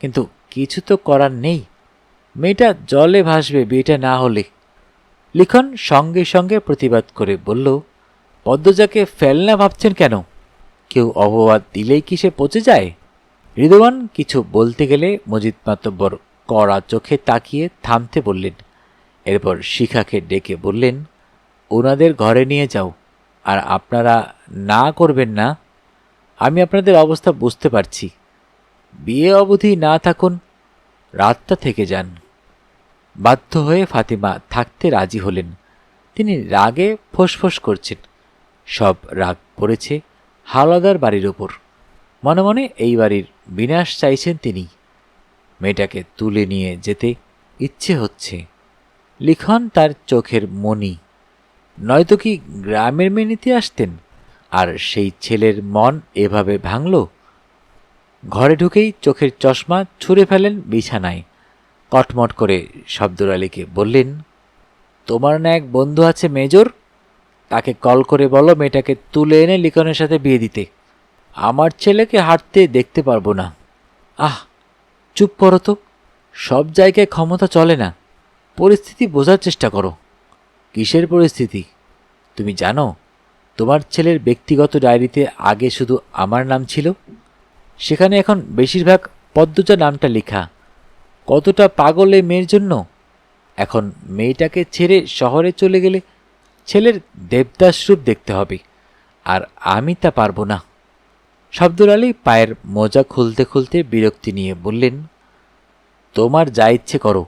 কিন্তু কিছু তো করার নেই। মেয়েটা জলে ভাসবে বিয়েটা না হলে। লিখন সঙ্গে সঙ্গে প্রতিবাদ করে বলল, পদ্মজাকে ফেলনা ভাবছেন কেন? কেউ অপবাদ দিলেই কি সে পচে যায়? রিদওয়ান কিছু বলতে গেলে মজিদ মাতব্বর কড়া চোখে তাকিয়ে থামতে বললেন। এরপর শিখাকে ডেকে বললেন, ওনাদের ঘরে নিয়ে যাও, আর আপনারা না করবেন না। আমি আপনাদের অবস্থা বুঝতে পারছি, বিয়ে অবধি না থাকুন, রাতটা থেকে যান। বাধ্য হয়ে ফাতিমা থাকতে রাজি হলেন। তিনি রাগে ফোঁসফোঁস করছেন, সব রাগ পড়েছে হাওলাদার বাড়ির ওপর। মনে মনে এই বাড়ির বিনাশ চাইছেন তিনি। মেয়েটাকে তুলে নিয়ে যেতে ইচ্ছে হচ্ছে। লিখন তার চোখের মণি, নয়তো কি গ্রামের মেয়ে নিতে আসতেন? আর সেই ছেলের মন এভাবে ভাঙল। ঘরে ঢুকেই চোখের চশমা ছুঁড়ে ফেলেন বিছানায়। কটমট করে শব্দর আলীকে বললেন, তোমার না এক বন্ধু আছে মেজর, তাকে কল করে বলো মেয়েটাকে তুলে এনে লিখনের সাথে বিয়ে দিতে। আমার ছেলেকে হাঁটতে দেখতে পারবো না। আহ, চুপ করো তো, সব জায়গায় ক্ষমতা চলে না। পরিস্থিতি বোঝার চেষ্টা করো। কিসের পরিস্থিতি? তুমি জানো তোমার ছেলের ব্যক্তিগত ডায়েরিতে আগে শুধু আমার নাম ছিল, সেখানে এখন বেশিরভাগ পদ্মজা নামটা লেখা। কতটা পাগল এই মেয়ের জন্য! এখন মেয়েটাকে ছেড়ে শহরে চলে গেলে ছেলের দেবদাস রূপ দেখতে হবে, আর আমি তা পারবো না। শব্দর আলী পায়ের মোজা খুলতে খুলতে বিরক্তি নিয়ে বললেন, তোমার যা ইচ্ছে করো,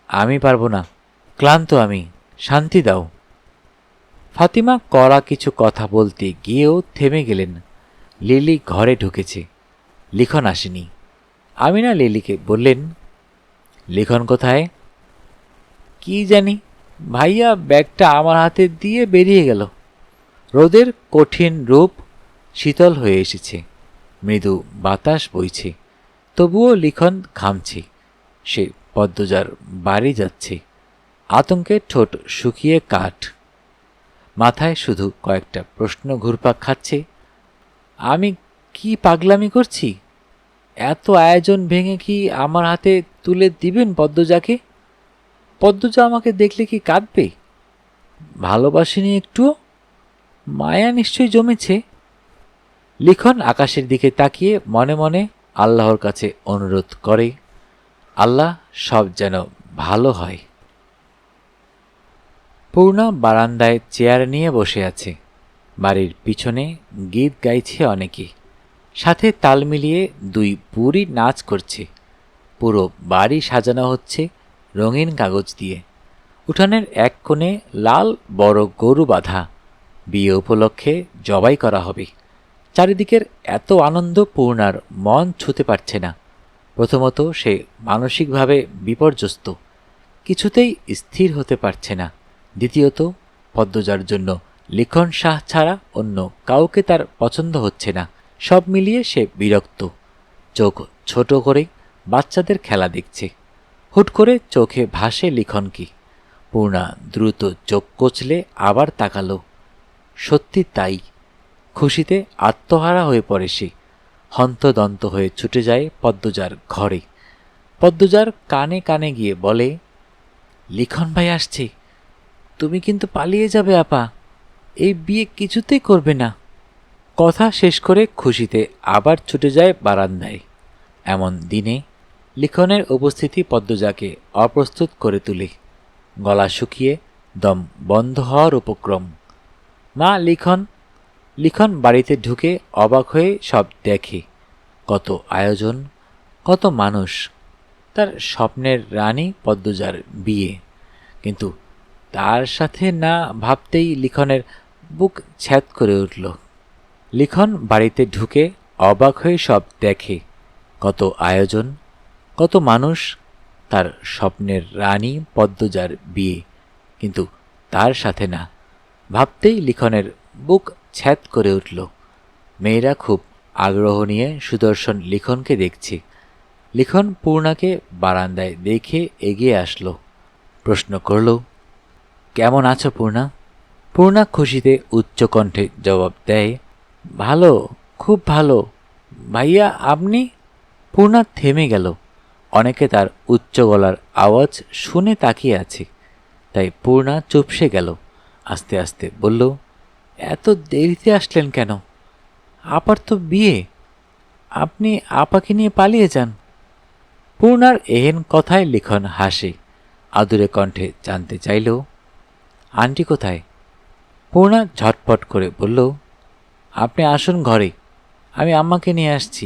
আমি পারবো না, ক্লান্ত আমি, শান্তি দাও। ফাতিমা কড়া কিছু কথা বলতে গিয়েও থেমে গেলেন। লিলি ঘরে ঢুকেছে, লিখন আসেনি। আমিনা লিলিকে বললেন, লিখন কোথায়? কি জানি, ভাইয়া ব্যাগটা আমার হাতে দিয়ে বেরিয়ে গেল। রোদের কঠিন রূপ শীতল হয়ে এসেছে, মৃদু বাতাস বইছে, তবুও লিখন ঘামছে। সে পদ্মজার বাড়ি যাচ্ছে, আতঙ্কে ঠোঁট শুকিয়ে কাঠ। মাথায় শুধু কয়েকটা প্রশ্ন ঘুরপাক খাচ্ছে। আমি কি পাগলামি করছি? এত আয়োজন ভেঙে কি আমার হাতে তুলে দিবেন পদ্মজাকে? পদ্মজা আমাকে দেখলে কি কাঁদবে? ভালোবাসিনি একটুও? মায়া নিশ্চয়ই জমেছে। লিখন আকাশের দিকে তাকিয়ে মনে মনে আল্লাহর কাছে অনুরোধ করে, আল্লাহ সব যেন ভালো হয়। পূর্ণা বারান্দায় চেয়ার নিয়ে বসে আছে। বাড়ির পিছনে গীত গাইছে অনেকে, সাথে তাল মিলিয়ে দুই বুড়ি নাচ করছে। পুরো বাড়ি সাজানো হচ্ছে রঙিন কাগজ দিয়ে। উঠানের এক কোণে লাল বড় গরু বাঁধা, বিয়ে উপলক্ষে জবাই করা হবে। চারিদিকের এত আনন্দ পূর্ণার মন ছুঁতে পারছে না। প্রথমত সে মানসিকভাবে বিপর্যস্ত, কিছুতেই স্থির হতে পারছে না। দ্বিতীয়ত পদ্মজার জন্য লিখন শাহ ছাড়া অন্য কাউকে তার পছন্দ হচ্ছে না। সব মিলিয়ে সে বিরক্ত। চোখ ছোট করে বাচ্চাদের খেলা দেখছে। হুট করে চোখে ভাসে লিখন কি। পূর্ণা দ্রুত চোখ কচলে আবার তাকালো। সত্যি তাই, খুশিতে আত্মহারা হয়ে পড়ে সে। হন্তদন্ত হয়ে ছুটে যায় পদ্মজার ঘরে। পদ্মজার কানে কানে গিয়ে বলে, লিখন ভাই আসছে, তুমি কিন্তু পালিয়ে যাবে আপা, এই বিয়ে কিছুতেই করবে না। কথা শেষ করে খুশিতে আবার ছুটে যায় বারান্দায়। এমন দিনে লিখনের উপস্থিতি পদ্মজাকে অপ্রস্তুত করে তোলে। গলা শুকিয়ে দম বন্ধ হওয়ার উপক্রম। মা, লিখন। লিখন বাড়িতে ঢুকে অবাক হয়ে সব দেখে। কত আয়োজন, কত মানুষ। তার স্বপ্নের রানী পদ্মজার বিয়ে, কিন্তু তার সাথে না ভাবতেই লিখনের বুক ছ্যাদ করে উঠল। লিখন বাড়িতে ঢুকে অবাক হয়ে সব দেখে, কত আয়োজন, কত মানুষ, তার স্বপ্নের রানী পদ্মজার বিয়ে, কিন্তু তার সাথে না ভাবতেই লিখনের বুক ছ্যাদ করে উঠল। মেয়েরা খুব আগ্রহ নিয়ে সুদর্শন লিখনকে দেখছে। লিখন পূর্ণাকে বারান্দায় দেখে এগিয়ে আসলো, প্রশ্ন করল, কেমন আছো পূর্ণা? পূর্ণা খুশিতে উচ্চকণ্ঠে জবাব দেয়, ভালো, খুব ভালো। ভাইয়া আপনি? পূর্ণা থেমে গেল। অনেকে তার উচ্চ গলার আওয়াজ শুনে তাকিয়ে আছে, তাই পূর্ণা চুপসে গেল। আস্তে আস্তে বলল, এত দেরিতে আসলেন কেন? আপার তো বিয়ে, আপনি আপাকে নিয়ে পালিয়ে যান। পূর্ণার এহেন কথায় লিখন হাসে, আদুরে কণ্ঠে জানতে চাইল, আন্টি কোথায়? পূর্ণা ঝটপট করে বলল, আপনি আসুন ঘরে, আমি আম্মাকে নিয়ে আসছি।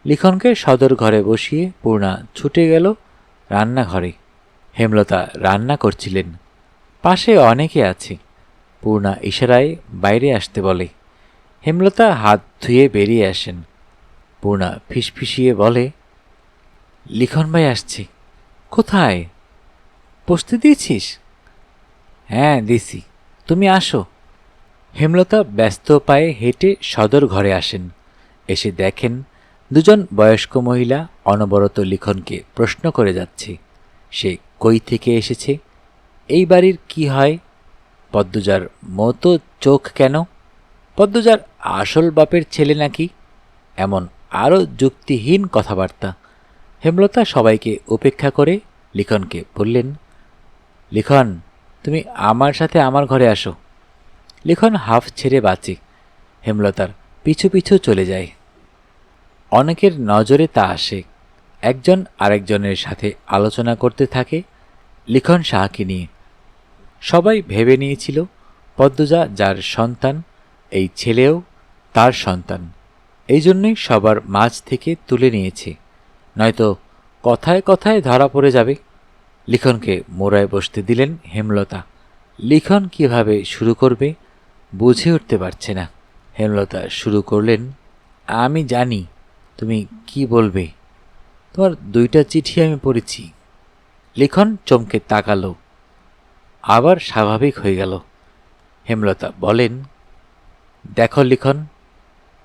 লিখনকে সদর ঘরে বসিয়ে পূর্ণা ছুটে গেল রান্নাঘরে। হেমলতা রান্না করছিলেন, পাশে অনেকে আছে। পূর্ণা ইশারায় বাইরে আসতে বলে। হেমলতা হাত ধুয়ে বেরিয়ে আসেন। পূর্ণা ফিসফিসিয়ে বলে, লিখন ভাই আসছে। কোথায়? বসতে দিয়েছিস? হ্যাঁ দিছি, তুমি আসো। হেমলতা ব্যস্ত পায়ে হেঁটে সদর ঘরে আসেন। এসে দেখেন দুজন বয়স্ক মহিলা অনবরত লিখনকে প্রশ্ন করে যাচ্ছে, সে কই থেকে এসেছে, এই বাড়ির কি হয়, পদ্মজার মতো চোখ কেন, পদ্মজার আসল বাপের ছেলে নাকি, এমন আরও যুক্তিহীন কথাবার্তা। হেমলতা সবাইকে উপেক্ষা করে লিখনকে বললেন, লিখন, তুমি আমার সাথে আমার ঘরে আসো। লিখন হাফ ছেড়ে বাঁচে, হেমলতার পিছু পিছু চলে যায়। অনেকের নজরে তা আসে। একজন আরেকজনের সাথে আলোচনা করতে থাকে লিখন সাহাকে নিয়ে। সবাই ভেবে নিয়েছিল পদ্মজা যার সন্তান, এই ছেলেও তার সন্তান, এই জন্যই সবার মাঝ থেকে তুলে নিয়েছে, নয়তো কথায় কথায় ধরা পড়ে যাবে। লিখনকে মোড়ায় বসতে দিলেন হেমলতা। লিখন কিভাবে শুরু করবে বুঝে উঠতে পারছে না। হেমলতা শুরু করলেন, আমি জানি তুমি কি বলবে, তোমার 2টা চিঠি আমি পড়েছি। লিখন চমকে তাকালো, আবার স্বাভাবিক হয়ে গেল। হেমলতা বলেন, দেখো লিখন,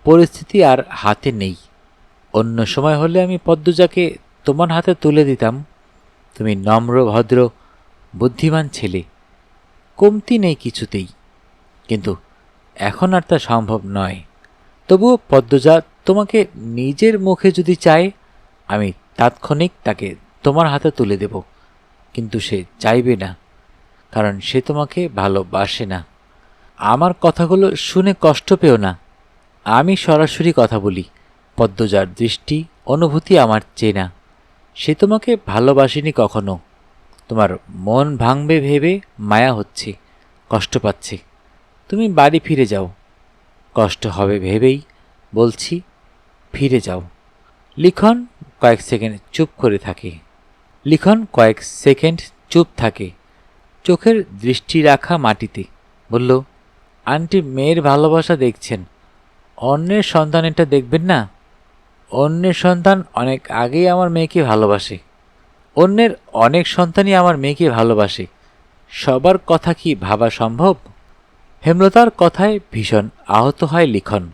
পরিস্থিতি আর হাতে নেই। অন্য সময় হলে আমি পদ্মজাকে তোমার হাতে তুলে দিতাম। তুমি নম্র, ভদ্র, বুদ্ধিমান ছেলে, কমতি নেই কিছুতেই, কিন্তু এখন আর তা সম্ভব নয়। তবুও পদ্মজা তোমাকে নিজের মুখে যদি চায়, আমি তাৎক্ষণিক তাকে তোমার হাতে তুলে দেব, কিন্তু সে চাইবে না, কারণ সে তোমাকে ভালোবাসে না। আমার কথাগুলো শুনে কষ্ট পেও না, আমি সরাসরি কথা বলি। পদ্মজার দৃষ্টি, অনুভূতি আমার চেনা, সে তোমাকে ভালোবাসেনি কখনো। তোমার মন ভাঙবে ভেবে মায়া হচ্ছে, কষ্ট পাচ্ছে। তুমি বাড়ি ফিরে যাও, কষ্ট হবে ভেবেই বলছি, ফিরে যাও। লিখন কয়েক সেকেন্ড চুপ করে থাকে। লিখন কয়েক সেকেন্ড চুপ থাকে, চোখের দৃষ্টি রাখা মাটিতে। বলল, আন্টি মেয়ের ভালোবাসা দেখছেন, অন্যের সন্তানেরটা দেখবেন না? অন্যের সন্তান অনেক আগেই আমার মেয়েকে ভালোবাসে, অন্যের অনেক সন্তানই আমার মেয়েকে ভালোবাসে, সবার কথা কি ভাবা সম্ভব? হেমলতার কথায় ভীষণ আহত হয় লিখন।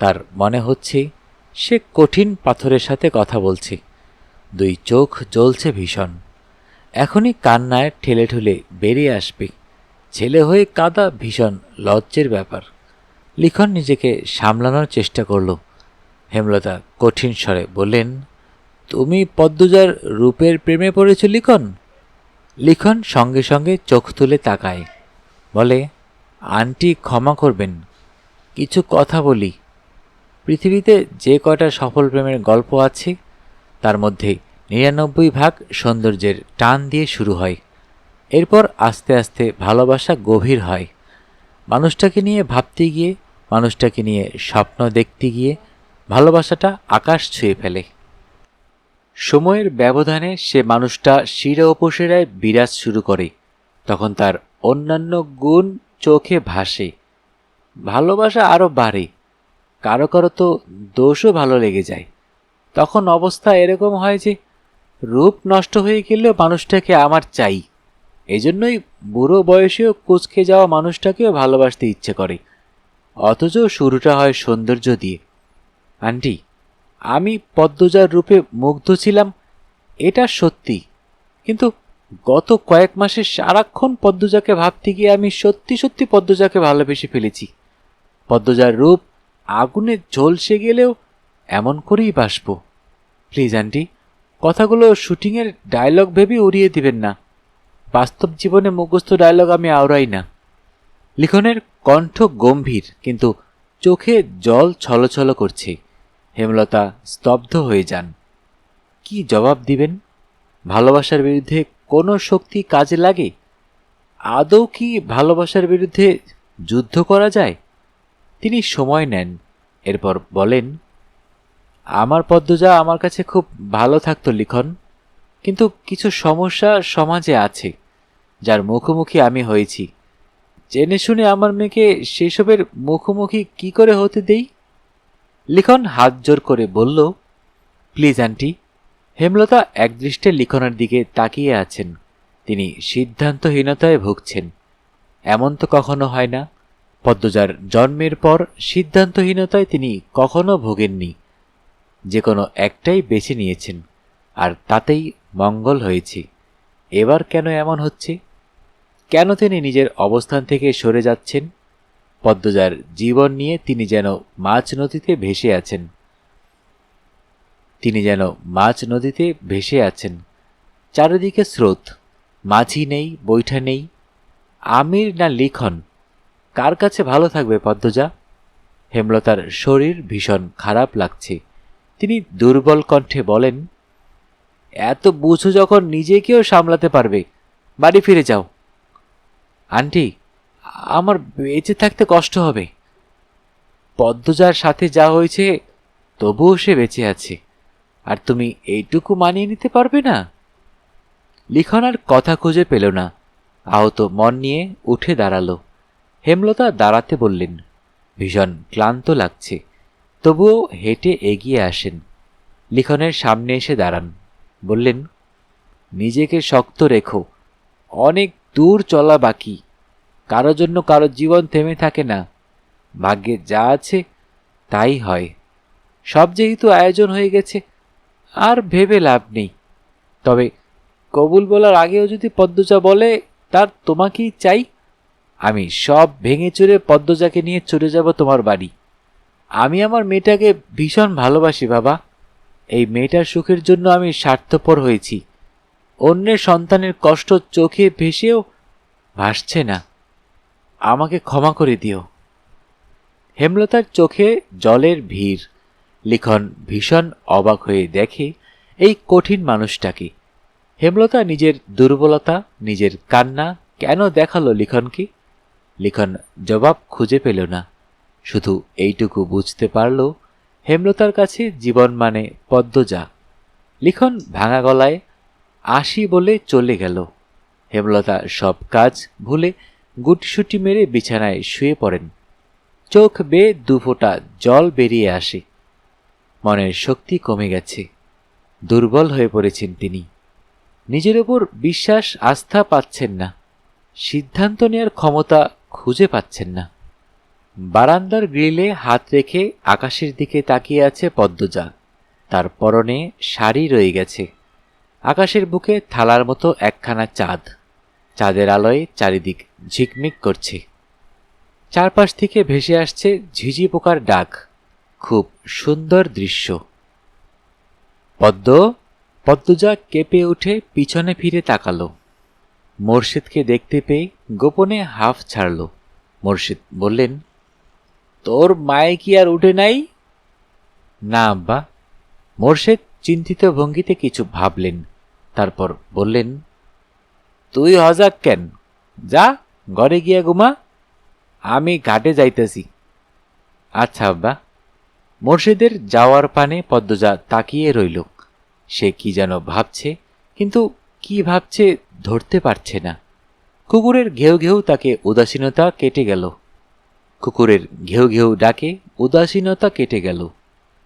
তার মনে হচ্ছে সে কঠিন পাথরের সাথে কথা বলছে। 2 চোখ জ্বলছে ভীষণ, এখনই কান্নায় ঠেলে ঠুলে বেরিয়ে আসবে। ছেলে হয়ে কাঁদা ভীষণ লজ্জের ব্যাপার। লিখন নিজেকে সামলানোর চেষ্টা করল। হেমলতা কঠিন স্বরে বললেন, তুমি পদ্মজার রূপের প্রেমে পড়েছ লিখন? লিখন সঙ্গে সঙ্গে চোখ তুলে তাকায়, বলে, আন্টি ক্ষমা করবেন, কিছু কথা বলি। পৃথিবীতে যে কয়টা সফল প্রেমের গল্প আছে, তার মধ্যে 99 ভাগ সৌন্দর্যের টান দিয়ে শুরু হয়, এরপর আস্তে আস্তে ভালোবাসা গভীর হয়। মানুষটাকে নিয়ে ভাবতে গিয়ে, মানুষটাকে নিয়ে স্বপ্ন দেখতে গিয়ে ভালোবাসাটা আকাশ ছুঁয়ে ফেলে। সময়ের ব্যবধানে সে মানুষটা শিরা উপশিরায় বিরাজ শুরু করে। তখন তার অন্যান্য গুণ চোখে ভাসে, ভালোবাসা আরো বাড়ে, কারো কারো তো দোষও ভালো লেগে যায়। তখন অবস্থা এরকম হয় যে রূপ নষ্ট হয়ে গেলেও মানুষটাকে আমার চাই। এজন্যই বুড়ো বয়সেও কুঁচকে যাওয়া মানুষটাকেও ভালোবাসতে ইচ্ছে করে, অথচ শুরুটা হয় সৌন্দর্য দিয়ে। আন্টি, আমি পদ্মজার রূপে মুগ্ধ ছিলাম, এটা সত্যি, কিন্তু গত কয়েক মাসে সারাক্ষণ পদ্মজাকে ভাবতে গিয়ে আমি সত্যি সত্যি পদ্মজাকে ভালোবেসে ফেলেছি। পদ্মজার রূপ আগুনে ঝলসে গেলেও এমন করেই বাসব। প্লিজ আন্টি, কথাগুলো শুটিংয়ের ডায়লগ ভেবে উড়িয়ে দিবেন না। বাস্তব জীবনে মুখস্থ ডায়লগ আমি আওড়াই না। লিখনের কণ্ঠ গম্ভীর, কিন্তু চোখে জল ছলছল করছে। হেমলতা স্তব্ধ হয়ে যান। কি জবাব দিবেন? ভালোবাসার বিরুদ্ধে কোনো শক্তি কাজে লাগে? আদৌ কি ভালোবাসার বিরুদ্ধে যুদ্ধ করা যায়? তিনি সময় নেন, এরপর বলেন, আমার পদ্মজা আমার কাছে খুব ভালো থাকতো লিখন, কিন্তু কিছু সমস্যা সমাজে আছে যার মুখোমুখি আমি হয়েছি। জেনে শুনে আমার মেয়েকে সেসবের মুখোমুখি কি করে হতে দেই? লিখন হাত জোর করে বলল, প্লিজ আন্টি। হেমলতা একদৃষ্টে লিখনের দিকে তাকিয়ে আছেন। তিনি সিদ্ধান্তহীনতায় ভুগছেন। এমন তো কখনো হয় না। পদ্মজার জন্মের পর সিদ্ধান্তহীনতায় তিনি কখনো ভোগেননি। যে কোনো একটাই বেছে নিয়েছেন, আর তাতেই মঙ্গল হয়েছে। এবার কেন এমন হচ্ছে? কেন তিনি নিজের অবস্থান থেকে সরে যাচ্ছেন? পদ্মজার জীবন নিয়ে তিনি যেন মাঝ নদীতে ভেসে আছেন। চারিদিকে স্রোত, মাঝি নেই, বৈঠা নেই। আমির না লিখন, কার কাছে ভালো থাকবে পদ্মজা? হেমলতার শরীর ভীষণ খারাপ লাগছে। তিনি দুর্বল কণ্ঠে বলেন, এত বুঝো যখন নিজেকেও সামলাতে পারবে, বাড়ি ফিরে যাও। আন্টি, আমার বেঁচে থাকতে কষ্ট হবে। পদ্মজার সাথে যা হয়েছে তবুও সে বেঁচে আছে, আর তুমি এইটুকু মানিয়ে নিতে পারবে না? লিখন আর কথা খুঁজে পেল না। আহত মন নিয়ে উঠে দাঁড়ালো। হেমলতা দাঁড়াতে বললেন, ভীষণ ক্লান্ত লাগছে। তবুও হেঁটে এগিয়ে আসেন। লিখনের সামনে এসে দাঁড়ান। বললেন, নিজেকে শক্ত রেখো, অনেক দূর চলা বাকি। কারো জন্য কারো জীবন থেমে থাকে না। ভাগ্যে যা আছে তাই হয়। সব যেহেতু আয়োজন হয়ে গেছে, আর ভেবে লাভ নেই। তবে কবুল বলার আগেও যদি পদ্মজা বলে তার তোমাকেই চাই, আমি সব ভেঙে চুরে পদ্মজাকে নিয়ে চলে যাব তোমার বাড়ি। আমি আমার মেয়েটাকে ভীষণ ভালোবাসি বাবা। এই মেয়েটার সুখের জন্য আমি স্বার্থপর হয়েছি। অন্যের সন্তানের কষ্ট চোখে ভেসেও ভাসছে না। আমাকে ক্ষমা করে দিও। হেমলতার চোখে জলের ভিড়। লিখন ভীষণ অবাক হয়ে দেখে এই কঠিন মানুষটাকে। হেমলতা নিজের দুর্বলতা, নিজের কান্না কেন দেখালো লিখনকে? লিখন জবাব খুঁজে পেল না। শুধু এইটুকু বুঝতে পারল, হেমলতার কাছে জীবন মানে পদ্মজা। লিখন ভাঙা গলায় আসি বলে চলে গেল। হেমলতা সব কাজ ভুলে গুটিসুটি মেরে বিছানায় শুয়ে পড়েন। চোখ বেয়ে দুফোঁটা জল বেরিয়ে আসে। মনের শক্তি কমে গেছে। দুর্বল হয়ে পড়েছেন তিনি। নিজের ওপর বিশ্বাস, আস্থা পাচ্ছেন না। সিদ্ধান্ত নেওয়ার ক্ষমতা খুঁজে পাচ্ছেন না। বারান্দার গ্রিলে হাত রেখে আকাশের দিকে তাকিয়ে আছে পদ্মজা। তার পরনে শাড়ি রয়ে গেছে। আকাশের বুকে থালার মতো একখানা চাঁদ। চাঁদের আলোয় চারিদিক ঝিকমিক করছে। চারপাশ থেকে ভেসে আসছে ঝিঝি পোকার ডাক। খুব সুন্দর দৃশ্য। পদ্মজা কেঁপে উঠে পিছনে ফিরে তাকালো। মোর্শেদকে দেখতে পেয়ে গোপনে হাফ ছাড়ল। মোর্শেদ বললেন, তোর মায়ে কি আর উঠে নাই? না আব্বা। মোর্শেদ চিন্তিত ভঙ্গিতে কিছু ভাবলেন, তারপর বললেন, তুই হজাক কেন? যা ঘরে গিয়া ঘুমা, আমি ঘাটে যাইতেছি। আচ্ছা আব্বা। মোর্শেদের যাওয়ার পানে পদ্মজা তাকিয়ে রইল। সে কি যেন ভাবছে, কিন্তু কি ভাবছে ধরতে পারছে না। কুকুরের ঘেউ ঘেউ তাকে উদাসীনতা কেটে গেল। কুকুরের ঘেউ ঘেউ ডাকে উদাসীনতা কেটে গেল।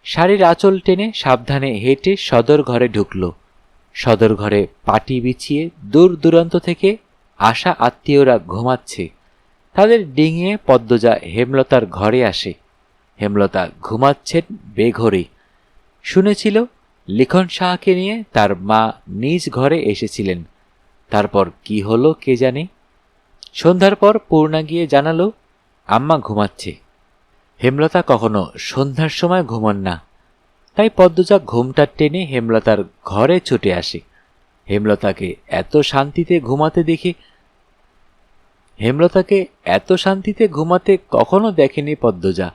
শাড়ির আঁচল টেনে সাবধানে হেঁটে সদর ঘরে ঢুকল। সদর ঘরে পাটি বিছিয়ে দূর দূরান্ত থেকে আসা আত্মীয়রা ঘুমাচ্ছে। তাদের ডিঙিয়ে পদ্মজা হেমলতার ঘরে আসে। হেমলতা ঘুমাচ্ছেন বেঘোরে। শুনেছিল লিখন সাহাকে নিয়ে তার মা নিজ ঘরে এসেছিলেন। তারপর কি হলো কে জানে। সন্ধ্যার পর পূর্ণা গিয়ে জানালো আম্মা ঘুমাচ্ছে। হেমলতা কখনো সন্ধ্যার সময় ঘুমন না, তাই পদ্মজা ঘুমটা টেনে হেমলতার ঘরে ছুটে আসে। হেমলতাকে এত শান্তিতে ঘুমাতে কখনো দেখেনি পদ্মজা,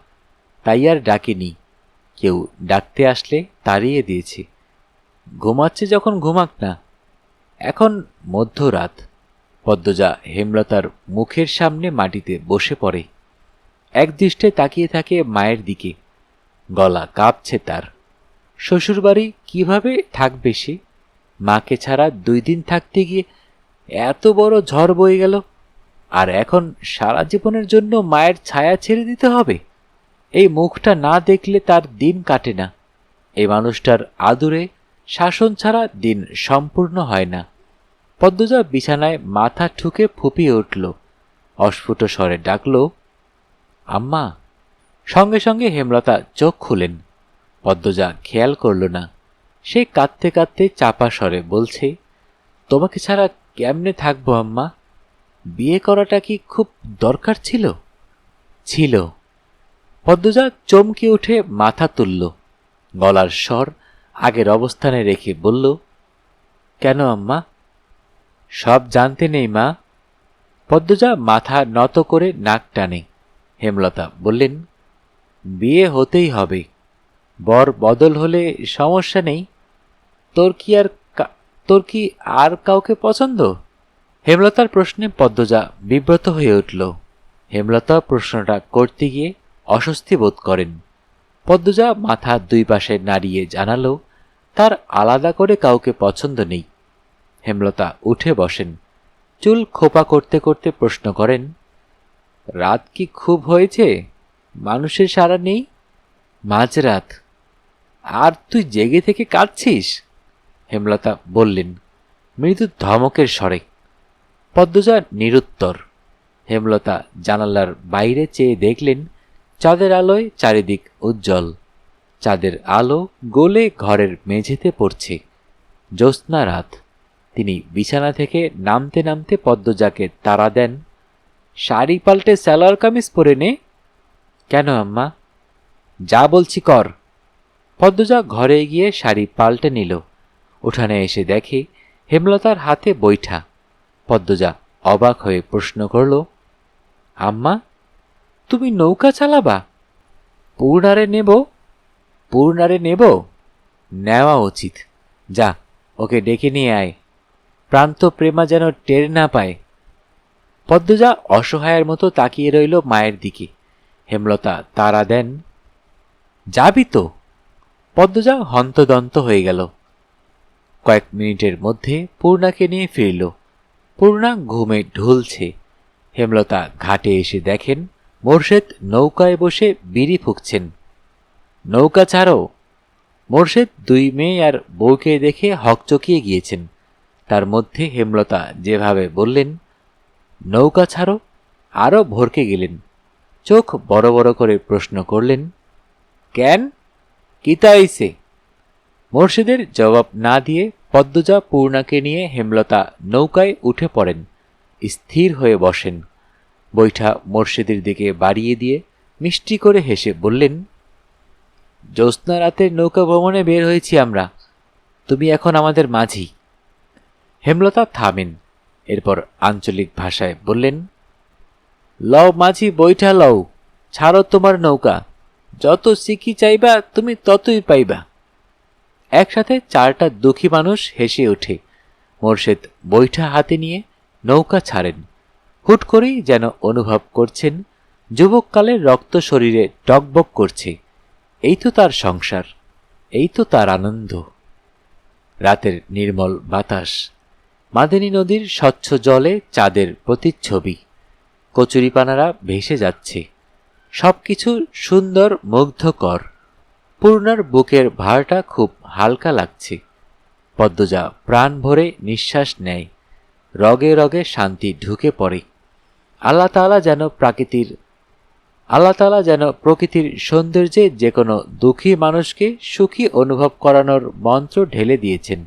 তাই আর ডাকেনি। কেউ ডাকতে আসলে তাড়িয়ে দিয়েছে। ঘুমাচ্ছে যখন ঘুমাক না। এখন মধ্যরাত। পদ্মজা হেমলতার মুখের সামনে মাটিতে বসে পড়ে। একদৃষ্টে তাকিয়ে থাকে মায়ের দিকে। গলা কাঁপছে তার। শ্বশুরবাড়ি কিভাবে থাকবে সে? মাকে ছাড়া 2 দিন থাকতে গিয়ে এত বড় ঝড় বয়ে গেল, আর এখন সারা জীবনের জন্য মায়ের ছায়া ছেড়ে দিতে হবে। এই মুখটা না দেখলে তার দিন কাটে না। এই মানুষটার আদুরে শাসন ছাড়া দিন সম্পূর্ণ হয় না। পদ্মজা বিছানায় মাথা ঠুকে ফুপিয়ে উঠল। অস্ফুট স্বরে ডাকল আম্মা। সঙ্গে সঙ্গে হেমলতা চোখ খুলেন। পদ্মজা খেয়াল করল না। সে কাঁদতে কাঁদতে চাপা স্বরে বলছে, তোমাকে ছাড়া কেমনে থাকবো আম্মা? বিয়ে করাটা কি খুব দরকার ছিল? ছিল। পদ্মজা চমকে উঠে মাথা তুলল। গলার স্বর আগের অবস্থানে রেখে বলল, কেন আম্মা? সব জানতে নেই মা। পদ্মজা মাথা নত করে নাক টানে। হেমলতা বললেন, বিয়ে হতেই হবে। বর বদল হলে সমস্যা নেই। তোর কি আর কাউকে পছন্দ? হেমলতার প্রশ্নে পদ্মজা বিব্রত হয়ে উঠল। হেমলতা প্রশ্নটা করতে গিয়ে অস্বস্তি বোধ করেন। পদ্মজা মাথা 2 পাশে নাড়িয়ে জানালো তার আলাদা করে কাউকে পছন্দ নেই। হেমলতা উঠে বসেন। চুল খোপা করতে করতে প্রশ্ন করেন, রাত কি খুব হয়েছে? মানুষের সাড়া নেই। মাঝরাত, আর তুই জেগে থেকে কাঁদছিস? হেমলতা বললেন মৃদু ধমকের স্বরে। পদ্মজা নিরুত্তর। হেমলতা জানালার বাইরে চেয়ে দেখলেন চাঁদের আলোয় চারিদিক উজ্জ্বল। চাঁদের আলো গলে ঘরের মেঝেতে পড়ছে। জ্যোৎস্না রাত। তিনি বিছানা থেকে নামতে নামতে পদ্মজাকে তাড়া দেন, শাড়ি পাল্টে সালোয়ার কামিজ পরে নে। কেন আম্মা? যা বলছি কর। পদ্মজা ঘরে গিয়ে শাড়ি পাল্টে নিল। উঠানে এসে দেখে হেমলতার হাতে বৈঠা। পদ্মজা অবাক হয়ে প্রশ্ন করল, আম্মা, তুমি নৌকা চালাবা? পূর্ণারে নেব? নেওয়া উচিত। যা, ওকে ডেকে নিয়ে আয়। প্রান্ত প্রেমা যেন টের না পায়। পদ্মজা অসহায়ের মতো তাকিয়ে রইল মায়ের দিকে। হেমলতা তাড়া দেন, যাবি তো? পদ্মজা হন্তদন্ত হয়ে গেল। কয়েক মিনিটের মধ্যে পূর্ণাকে নিয়ে ফিরল। পূর্ণা ঘুমে ঢুলছে। হেমলতা ঘাটে এসে দেখেন মোর্শেদ নৌকায় বসে বিড়ি ফুঁকছেন। নৌকা ছাড়ো। মোর্শেদ 2 মেয়ে আর বউকে দেখে হকচকিয়ে গিয়েছেন। তার মধ্যে হেমলতা যেভাবে বললেন, নৌকা ছাড়ো, আরও ভরকে গেলেন। চোখ বড় বড় করে প্রশ্ন করলেন, কেন? কিতা হইছে? মোর্শেদের জবাব না দিয়ে পদ্মজা পূর্ণাকে নিয়ে হেমলতা নৌকায় উঠে পড়েন। স্থির হয়ে বসেন। বৈঠা মোর্শেদের দিকে বাড়িয়ে দিয়ে মিষ্টি করে হেসে বললেন, জ্যোৎস্না রাতের নৌকা ভ্রমণে বের হয়েছি আমরা। তুমি এখন আমাদের মাঝি। হেমলতা থামেন। এরপর আঞ্চলিক ভাষায় বললেন, লও মাঝি বৈঠা লও, ছাড়ো তোমার নৌকা। যত সিকি চাইবা তুমি ততই পাইবা। একসাথে 4টা দুঃখী মানুষ হেসে ওঠে। মোর্শেদ বৈঠা হাতে নিয়ে নৌকা ছাড়েন। হুট করেই যেন অনুভব করছেন যুবককালের রক্ত শরীরে টকবক করছে। এই তো তার সংসার, এই তো তার আনন্দ। রাতের নির্মল বাতাস, মাদিনী নদীর স্বচ্ছ জলে চাঁদের প্রতিচ্ছবি, কচুরিপানারা ভেসে যাচ্ছে, সবকিছু সুন্দর, মুগ্ধকর। পূর্ণার বুকের ভারটা খুব হালকা লাগছে। পদ্মজা প্রাণ ভরে নিঃশ্বাস নেয়, রগে রগে শান্তি ঢুকে পড়ে। আল্লাহ তাআলা যেন প্রকৃতির সৌন্দর্যে যে কোনো দুঃখী মানুষকে সুখী অনুভব করানোর মন্ত্র ঢেলে দিয়েছেন।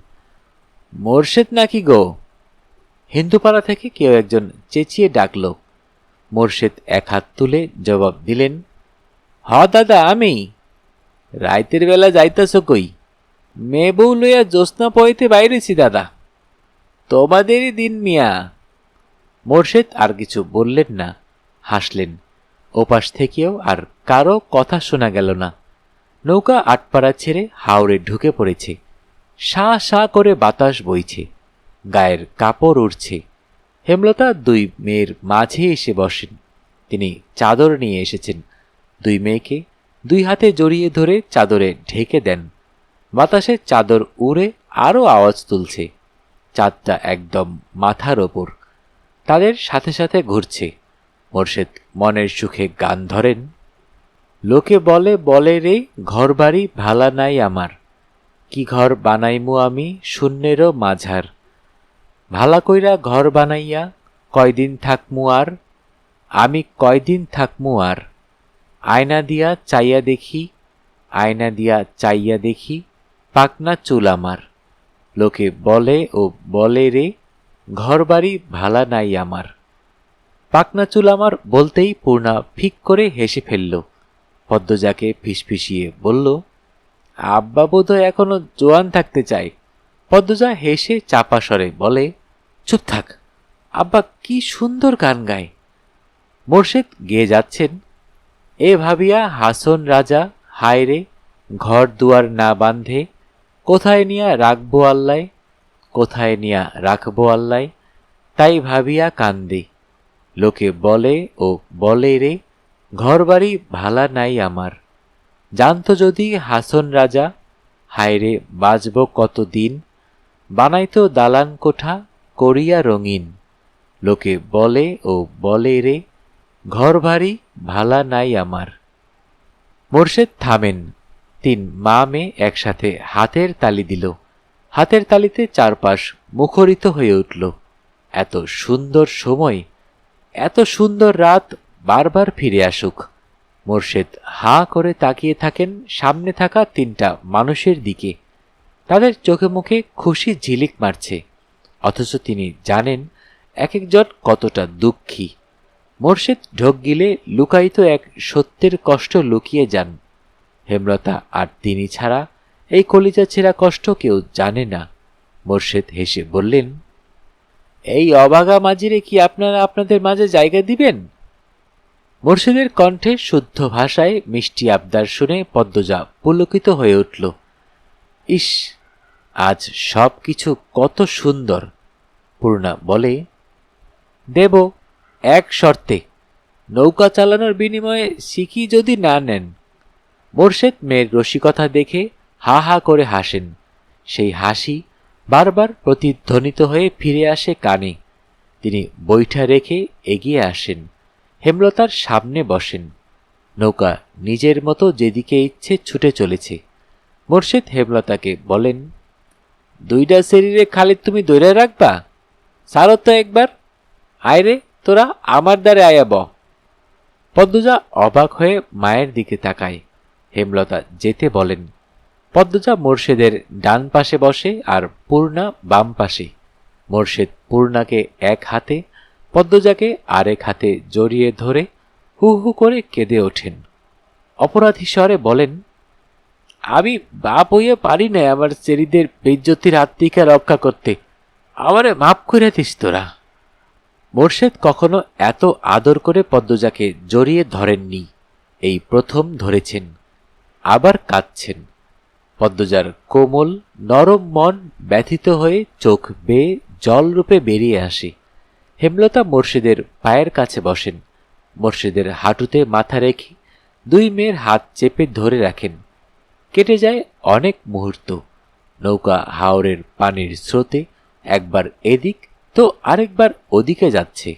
মোর্শেদ নাকি গো? হিন্দুপাড়া থেকে কেউ একজন চেঁচিয়ে ডাকল। মোর্শেদ এক হাত তুলে জবাব দিলেন, হ দাদা, আমি। রাইতের বেলা যাইতাছ কই? মেয়ে বউ লইয়া জ্যোৎস্না পইতে বাইরেছি দাদা। তোমাদেরই দিন মিয়া। মোর্শেদ আর কিছু বললেন না, হাসলেন। ওপাশ থেকেও আর কারো কথা শোনা গেল না। নৌকা আটপাড়া ছেড়ে হাওরে ঢুকে পড়েছে। শাঁ শাঁ করে বাতাস বইছে, গায়ের কাপড় উড়ছে। হেমলতা দুই মেয়ের মাঝে এসে বসেন। তিনি চাদর নিয়ে এসেছেন। দুই মেয়েকে দুই হাতে জড়িয়ে ধরে চাদরে ঢেকে দেন। বাতাসে চাদর উড়ে আরও আওয়াজ তুলছে। চাঁদটা একদম মাথার ওপর, তাদের সাথে সাথে ঘুরছে। মোর্শেদ মনের সুখে গান ধরেন, লোকে বলে বলে রে ঘরবাড়ি ভালা নাই আমার, কি ঘর বানাইমু আমি শূন্যেরও মাঝার। ভালা কইরা ঘর বানাইয়া কয়দিন থাকমু আর, আমি কয়দিন থাকমু আর। আয়না দিয়া চাইয়া দেখি, আয়না দিয়া চাইয়া দেখি, পাকনা চুল আমার। লোকে বলে ও বলে রে ঘরবাড়ি ভালা নাই আমার। পাকনা চুল আমার বলতেই পূর্ণা ফিক করে হেসে ফেলল। পদ্মজাকে ফিসফিসিয়ে বলল, আব্বা বোধহয় এখনো জোয়ান থাকতে চায়। পদ্মজা হেসে চাপা স্বরে বলে, চুপ থাক, আব্বা কি সুন্দর গান গায়। মোর্শেদ গেয়ে যাচ্ছেন, এ ভাবিয়া হাসন রাজা, হায় রে ঘর দুয়ার না বাঁধে, কোথায় নিয়া রাখবো আল্লায়, কোথায় নিয়া রাখবো আল্লায়, তাই ভাবিয়া কান্দে। লোকে বলে ও বলে রে ঘরবাড়ি ভালা নাই আমার। জানত যদি হাসন রাজা, হায় রে বাঁচব কতদিন, বানাইতো দালান কোঠা করিয়া রঙিন। লোকে বলে ও বলে রে ঘরবাড়ি ভালা নাই আমার। মোর্শেদ থামেন। তিন মা মেয়ে একসাথে হাতের তালি দিল। হাতের তালিতে চারপাশ মুখরিত হয়ে উঠল। এত সুন্দর সময়, এত সুন্দর রাত বারবার ফিরে আসুক। মোর্শেদ হাঁ করে তাকিয়ে থাকেন সামনে থাকা তিনটা মানুষের দিকে। তাদের চোখে মুখে খুশি ঝিলিক মারছে, অথচ তিনি জানেন এক একজন কতটা দুঃখী। মোর্শেদ ঢোক গিলে লুকায়িত এক সত্যের কষ্ট লুকিয়ে যান। হেমলতা আর তিনি ছাড়া এই কলিজা ছেঁড়া কষ্ট কেউ জানে না। মোর্শেদ হেসে বললেন, এই অবাগা মাঝিরে কি আপনারা আপনাদের মাঝে জায়গা দিবেন? মোর্শেদের কণ্ঠে শুদ্ধ ভাষায় মিষ্টি আবদার শুনে পদ্মজা পুলকিত হয়ে উঠল। ইস, আজ সব কিছু কত সুন্দর। পূর্ণা বলে, দেব, এক শর্তে, নৌকা চালানোর বিনিময়ে শিখি যদি না নেন। মোর্শেদ মেয়ের রসিকতা দেখে হা হা করে হাসেন। সেই হাসি বারবার প্রতিধ্বনিত হয়ে ফিরে আসে কানে। তিনি বৈঠা রেখে এগিয়ে আসেন, হেমলতার সামনে বসেন। নৌকা নিজের মতো যেদিকে ইচ্ছে ছুটে চলেছে। মোর্শেদ হেমলতাকে বলেন, দুইটা শরীরে খালি তুমি দৈরা রাখবা? সারো তো একবার। আয়রে তোরা আমার দ্বারে আয়াব। পদ্মজা অবাক হয়ে মায়ের দিকে তাকায়। হেমলতা যেতে বলেন। পদ্মজা মোর্শেদের ডান পাশে বসে আর পূর্ণা বাম পাশে। মোর্শেদ পূর্ণাকে এক হাতে, পদ্মজাকে আরেক হাতে জড়িয়ে ধরে হু হু করে কেঁদে ওঠেন। অপরাধী স্বরে বলেন, আমি বাপ হইয়া পারি না আমার চেরিদের বেজ্জতির হাত থেকে রক্ষা করতে, আমারে মাফ করে দিস তোরা। মোর্শেদ কখনো এত আদর করে পদ্মজাকে জড়িয়ে ধরেননি, এই প্রথম ধরেছেন। আবার কাঁদছেন। পদ্মজার কোমল নরম মন ব্যথিত হয়ে চোখ বেয়ে জলরূপে বেরিয়ে আসে। হেমলতা মোর্শেদের পায়ের কাছে বসেন। মোর্শেদের হাঁটুতে মাথা রেখে দুই মেয়ের হাত চেপে ধরে রাখেন। কেটে যায় অনেক মুহূর্ত। নৌকা হাওরের পানির স্রোতে একবার এদিক তো আরেকবার ওদিকে যাচ্ছে।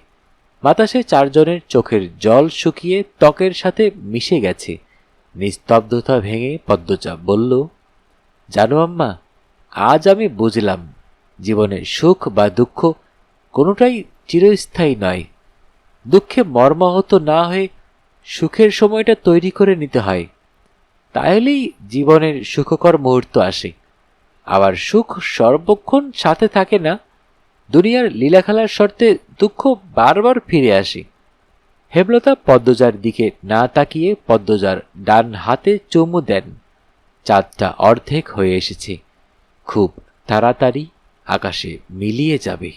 বাতাসে চারজনের চোখের জল শুকিয়ে ত্বকের সাথে মিশে গেছে। নিস্তব্ধতা ভেঙে পদ্মজা বলল, জানো আম্মা, আজ আমি বুঝলাম জীবনের সুখ বা দুঃখ কোনোটাই চিরস্থায়ী নয়। দুঃখে মর্মাহত না হয়ে সুখের সময়টা তৈরি করে নিতে হয়, তাহলেই জীবনের সুখকর মুহূর্ত আসে। আবার সুখ সর্বক্ষণ সাথে থাকে না, দুনিয়ার লীলাখেলার শর্তে দুঃখ বারবার ফিরে আসে। হেমলতা পদ্মজার দিকে না তাকিয়ে পদ্মজার ডান হাতে চুমু দেন। চাঁদটা অর্ধেক হয়ে এসেছে, খুব তাড়াতাড়ি আকাশে মিলিয়ে যাবে।